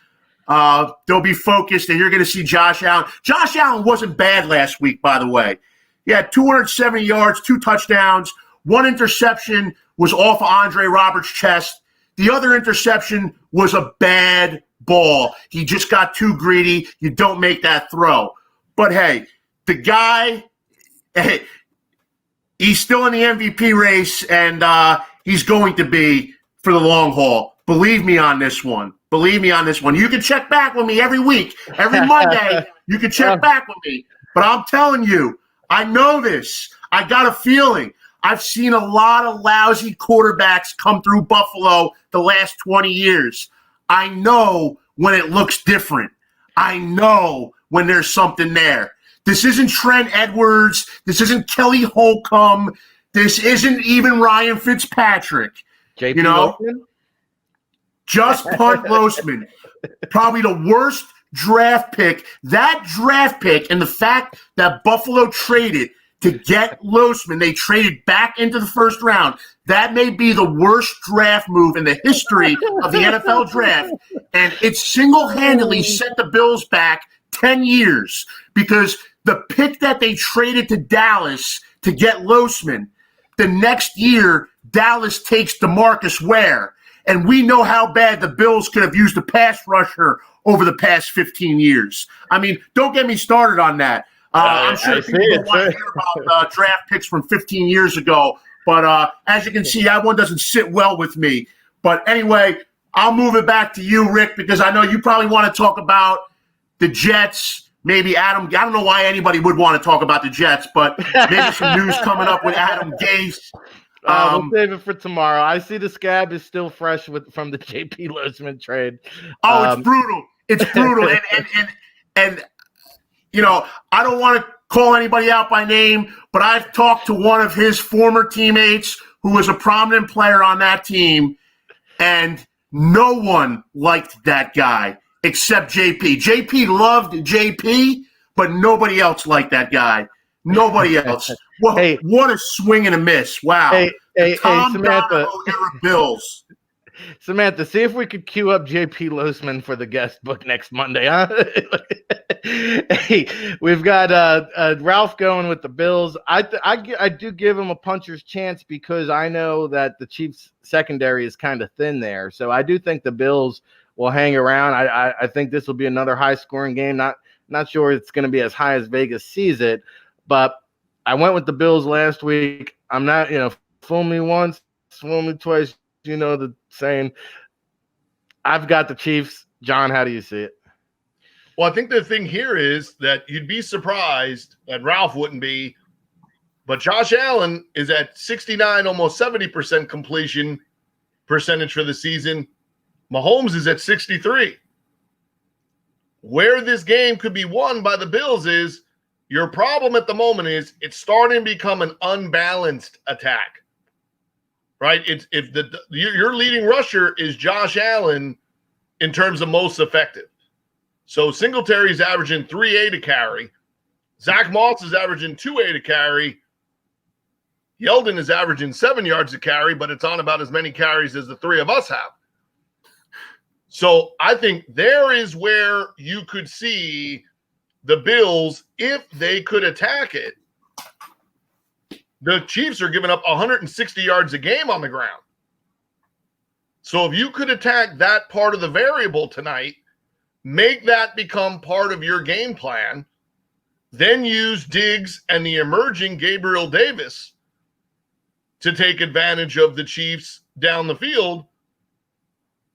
They'll be focused, and you're going to see Josh Allen. Josh Allen wasn't bad last week, by the way. He had 270 yards, 2 touchdowns. 1 interception was off of Andre Roberts' chest. The other interception was a bad ball. He just got too greedy. You don't make that throw. But, hey, the guy, he's still in the MVP race, and he's going to be for the long haul. Believe me on this one. You can check back with me every week. Every Monday, you can check back with me. But I'm telling you, I know this. I got a feeling. I've seen a lot of lousy quarterbacks come through Buffalo the last 20 years. I know when it looks different. I know when there's something there. This isn't Trent Edwards. This isn't Kelly Holcomb. This isn't even Ryan Fitzpatrick. JP Losman? Just punt Losman. Probably the worst draft pick. That draft pick and the fact that Buffalo traded to get Losman, they traded back into the first round. That may be the worst draft move in the history of the NFL draft. And it single-handedly set the Bills back 10 years because the pick that they traded to Dallas to get Losman, the next year, Dallas takes DeMarcus Ware. And we know how bad the Bills could have used a pass rusher over the past 15 years. I mean, don't get me started on that. I'm sure people don't want to hear about draft picks from 15 years ago. But as you can see, that one doesn't sit well with me. But anyway, I'll move it back to you, Rick, because I know you probably want to talk about the Jets. Maybe Adam. I don't know why anybody would want to talk about the Jets, but maybe some news coming up with Adam Gase. We'll save it for tomorrow. I see the scab is still fresh from the JP Losman trade. It's brutal. It's brutal. and I don't want to call anybody out by name, but I've talked to one of his former teammates who was a prominent player on that team, and no one liked that guy except JP. JP loved JP, but nobody else liked that guy. Nobody else. Well, hey, what a swing and a miss. Wow. Hey, Samantha. Era Bills. Samantha, see if we could queue up JP Losman for the guest book next Monday, huh? Hey, we've got Ralph going with the Bills. I do give him a puncher's chance because I know that the Chiefs secondary is kind of thin there. So I do think the Bills will hang around. I think this will be another high-scoring game. Not sure it's going to be as high as Vegas sees it, but I went with the Bills last week. I'm not, fool me once, fool me twice. You know the saying. I've got the Chiefs. John, how do you see it? Well, I think the thing here is that you'd be surprised, and Ralph wouldn't be, but Josh Allen is at 69, almost 70% completion percentage for the season. Mahomes is at 63. Where this game could be won by the Bills is your problem at the moment is it's starting to become an unbalanced attack. Right? It's if your leading rusher is Josh Allen in terms of most effective. So Singletary's averaging 3.8 a carry. Zach Moss is averaging 2.8 a carry. Yeldon is averaging 7 yards a carry, but it's on about as many carries as the three of us have. So I think there is where you could see the Bills, if they could attack it. The Chiefs are giving up 160 yards a game on the ground. So if you could attack that part of the variable tonight, make that become part of your game plan, then use Diggs and the emerging Gabriel Davis to take advantage of the Chiefs down the field,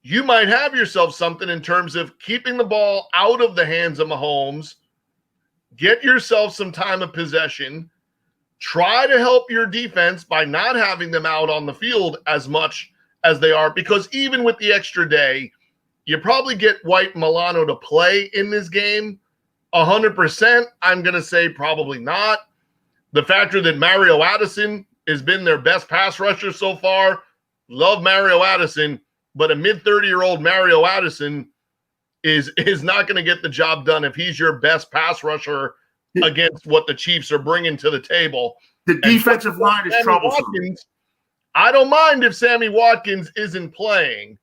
you might have yourself something in terms of keeping the ball out of the hands of Mahomes, get yourself some time of possession, try to help your defense by not having them out on the field as much as they are, because even with the extra day, you probably get White and Milano to play in this game. 100%, I'm going to say probably not. The factor that Mario Addison has been their best pass rusher so far, love Mario Addison, but a mid-30-year-old Mario Addison is not going to get the job done if he's your best pass rusher against what the Chiefs are bringing to the table. The defensive line is troublesome. I don't mind if Sammy Watkins isn't playing,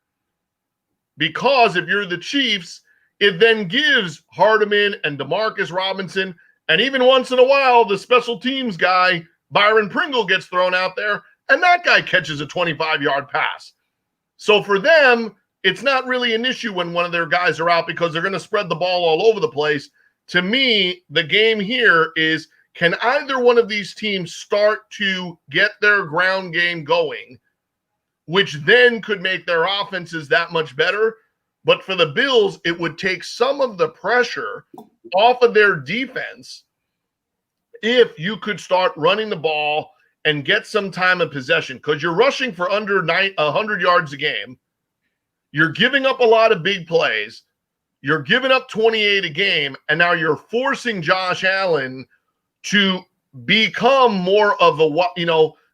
because if you're the Chiefs, it then gives Hardeman and DeMarcus Robinson, and even once in a while, the special teams guy, Byron Pringle, gets thrown out there, and that guy catches a 25-yard pass. So for them, it's not really an issue when one of their guys are out, because they're going to spread the ball all over the place. To me, the game here is, can either one of these teams start to get their ground game going, which then could make their offenses that much better? But for the Bills, it would take some of the pressure off of their defense if you could start running the ball and get some time of possession, because you're rushing for under 100 yards a game. You're giving up a lot of big plays. You're giving up 28 a game, and now you're forcing Josh Allen to become more of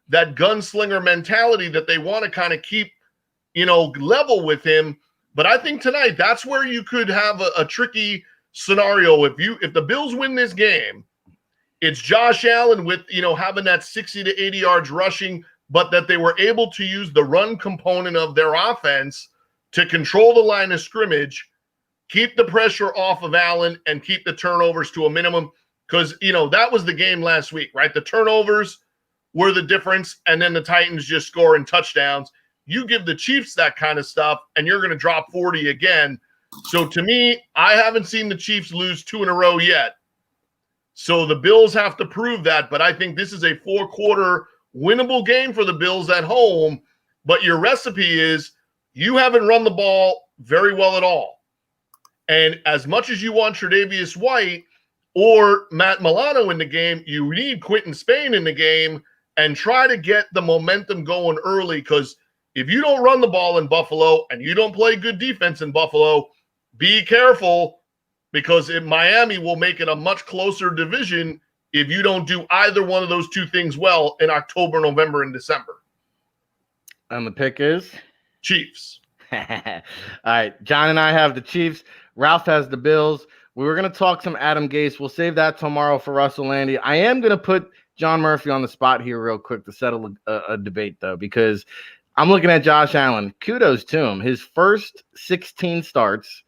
that gunslinger mentality that they want to kind of keep, level with him. But I think tonight, that's where you could have a tricky scenario. If the Bills win this game, it's Josh Allen with, having that 60 to 80 yards rushing, but that they were able to use the run component of their offense to control the line of scrimmage, keep the pressure off of Allen, and keep the turnovers to a minimum. Because, that was the game last week, right? The turnovers were the difference, and then the Titans just scoring touchdowns. You give the Chiefs that kind of stuff, and you're going to drop 40 again. So to me, I haven't seen the Chiefs lose 2 in a row yet. So the Bills have to prove that, but I think this is a 4-quarter winnable game for the Bills at home. But your recipe is you haven't run the ball very well at all. And as much as you want Tre'Davious White or Matt Milano in the game, you need Quentin Spain in the game and try to get the momentum going early, because if you don't run the ball in Buffalo and you don't play good defense in Buffalo, be careful, because Miami will make it a much closer division if you don't do either one of those two things well in October, November, and December. And the pick is? Chiefs. All right. John and I have the Chiefs. Ralph has the Bills. We were going to talk some Adam Gase. We'll save that tomorrow for Russell Landy. I am going to put John Murphy on the spot here real quick to settle a debate, though, because I'm looking at Josh Allen. Kudos to him. His first 16 starts,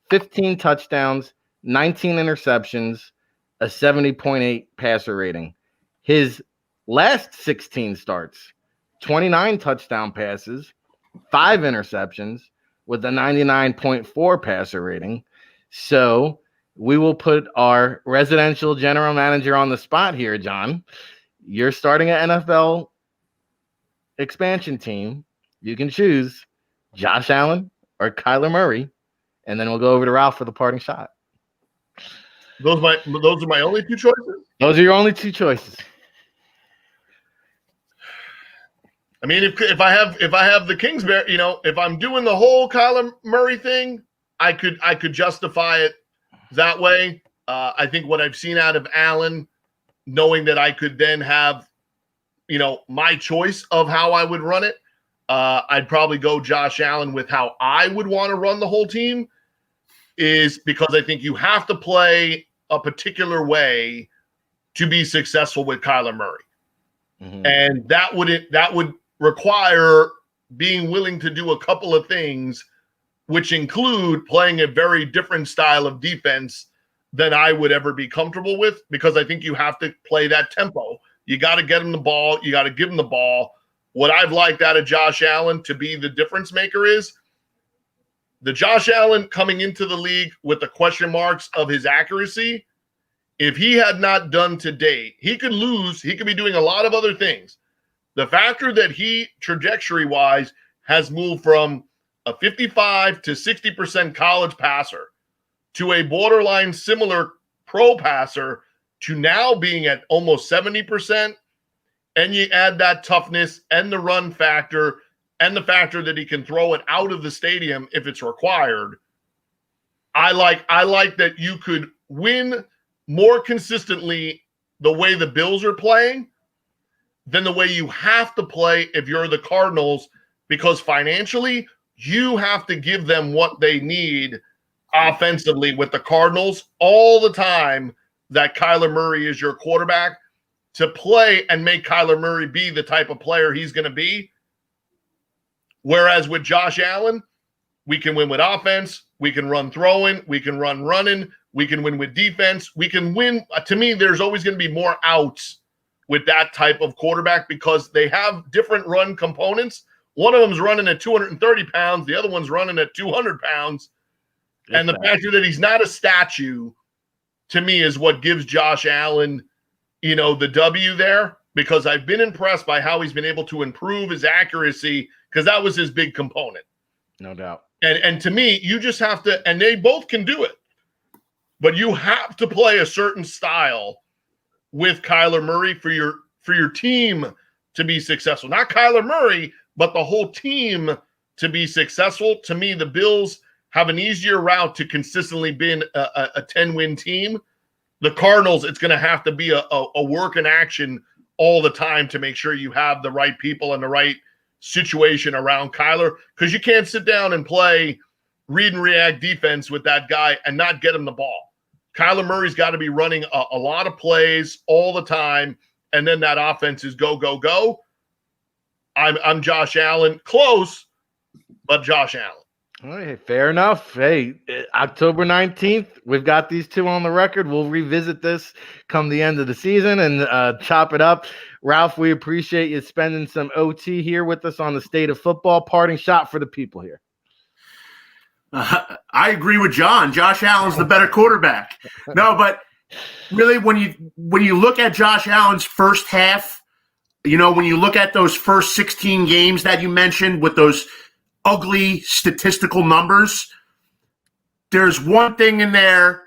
15 touchdowns, 19 interceptions, a 70.8 passer rating. His last 16 starts, 29 touchdown passes, 5 interceptions with a 99.4 passer rating. So we will put our residential general manager on the spot here, John. You're starting an NFL expansion team. You can choose Josh Allen or Kyler Murray, and then we'll go over to Ralph for the parting shot. Those are my only two choices? Those are your only two choices. I mean, if I have the Kingsbury, if I'm doing the whole Kyler Murray thing, I could justify it that way. I think what I've seen out of Allen, knowing that I could then have, my choice of how I would run it, I'd probably go Josh Allen with how I would want to run the whole team, is because I think you have to play a particular way to be successful with Kyler Murray. Mm-hmm. And that would require being willing to do a couple of things, which include playing a very different style of defense than I would ever be comfortable with, because I think you have to play that tempo. You got to get him the ball. You got to give him the ball. what I've liked out of Josh Allen to be the difference maker is the Josh Allen coming into the league with the question marks of his accuracy. If he had not done to date, he could lose. He could be doing a lot of other things. The factor that he, trajectory-wise, has moved from a 55 to 60% college passer to a borderline similar pro passer to now being at almost 70%, and you add that toughness and the run factor and the factor that he can throw it out of the stadium if it's required. I like that you could win more consistently the way the Bills are playing than the way you have to play if you're the Cardinals, because financially you have to give them what they need offensively with the Cardinals all the time that Kyler Murray is your quarterback to play and make Kyler Murray be the type of player he's going to be. Whereas with Josh Allen, we can win with offense, we can run throwing, we can run running, we can win with defense, we can win. To me, there's always going to be more outs with that type of quarterback because they have different run components. One of them's running at 230 pounds, the other one's running at 200 pounds. And the fact that he's not a statue, to me, is what gives Josh Allen, the W there, because I've been impressed by how he's been able to improve his accuracy, because that was his big component. No doubt. And to me, you just have to, and they both can do it, but you have to play a certain style with Kyler Murray for your team to be successful. Not Kyler Murray, but the whole team to be successful. To me, the Bills have an easier route to consistently being a 10-win team. The Cardinals, it's going to have to be a work in action all the time to make sure you have the right people and the right situation around Kyler, because you can't sit down and play read and react defense with that guy and not get him the ball. Kyler Murray's got to be running a lot of plays all the time, and then that offense is go, go, go. I'm Josh Allen. Close, but Josh Allen. All right, fair enough. Hey, October 19th, we've got these two on the record. We'll revisit this come the end of the season and chop it up. Ralph, we appreciate you spending some OT here with us on the state of football. Parting shot for the people here. I agree with John. Josh Allen's the better quarterback. No, but really, when you look at Josh Allen's first half, when you look at those first 16 games that you mentioned with those ugly statistical numbers, there's one thing in there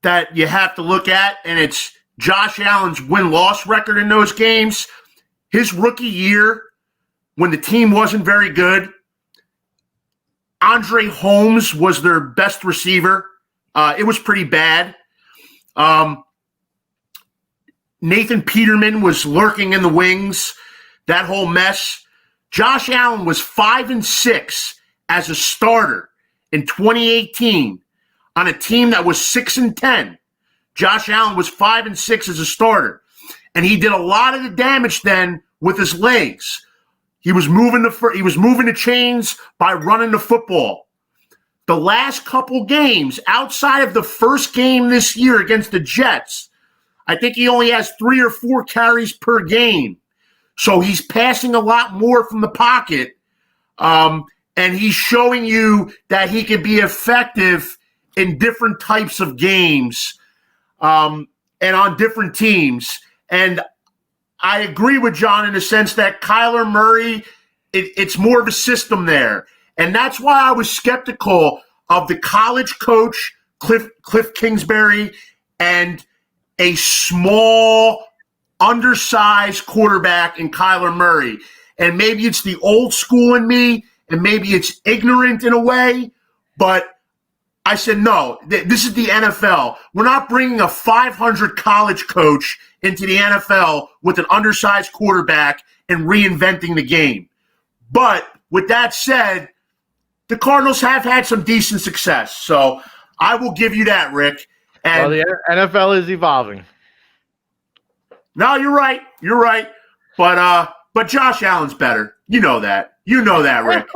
that you have to look at, and it's Josh Allen's win-loss record in those games. His rookie year, when the team wasn't very good, Andre Holmes was their best receiver. It was pretty bad. Nathan Peterman was lurking in the wings, that whole mess. Josh Allen was 5-6 as a starter in 2018 on a team that was 6-10. Josh Allen was 5-6 as a starter, and he did a lot of the damage then with his legs. He was moving the chains by running the football. The last couple games, outside of the first game this year against the Jets, I think he only has 3 or 4 carries per game. So he's passing a lot more from the pocket, and he's showing you that he can be effective in different types of games and on different teams. And I agree with John in the sense that Kyler Murray, it's more of a system there. And that's why I was skeptical of the college coach, Cliff Kingsbury, and a small, undersized quarterback in Kyler Murray. And maybe it's the old school in me, and maybe it's ignorant in a way, but I said, no, this is the NFL. We're not bringing a 500 college coach into the NFL with an undersized quarterback and reinventing the game. But with that said, the Cardinals have had some decent success. So I will give you that, Rick. And the NFL is evolving. No, you're right. You're right. But Josh Allen's better. You know that. You know that, Rick.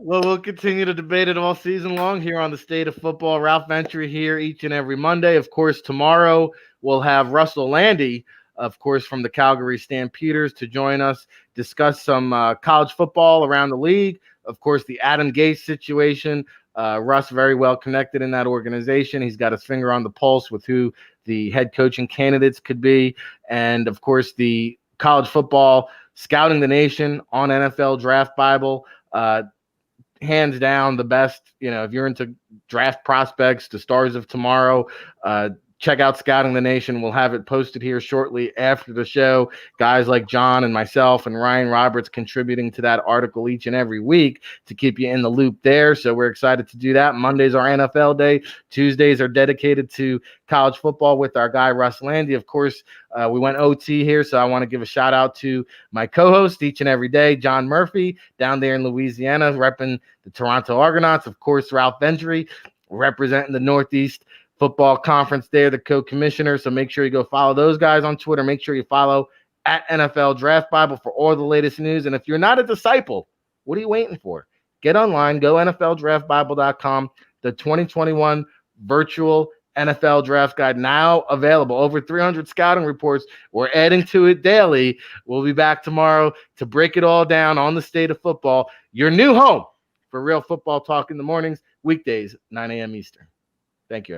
Well, we'll continue to debate it all season long here on the State of Football. Ralph Ventri here each and every Monday. Of course, tomorrow we'll have Russell Landy of course, from the Calgary Stampeders to join us, discuss some college football around the league. Of course, the Adam Gase situation. Russ very well connected in that organization. He's got his finger on the pulse with who the head coaching candidates could be. And, of course, the college football Scouting the Nation on NFL Draft Bible. Hands down the best. If you're into draft prospects, the stars of tomorrow, check out Scouting the Nation. We'll have it posted here shortly after the show. Guys like John and myself and Ryan Roberts contributing to that article each and every week to keep you in the loop there. So we're excited to do that. Mondays are NFL day. Tuesdays are dedicated to college football with our guy Russ Landy. Of course, we went OT here, so I want to give a shout out to my co-host each and every day, John Murphy, down there in Louisiana, repping the Toronto Argonauts. Of course, Ralph Ventri, representing the Northeast Football Conference there, the co-commissioner. So make sure you go follow those guys on Twitter. Make sure you follow at NFL Draft Bible for all the latest news. And if you're not a disciple, what are you waiting for? Get online, go NFLDraftBible.com. The 2021 virtual NFL Draft Guide now available. Over 300 scouting reports. We're adding to it daily. We'll be back tomorrow to break it all down on the state of football. Your new home for real football talk in the mornings, weekdays, 9 a.m. Eastern. Thank you.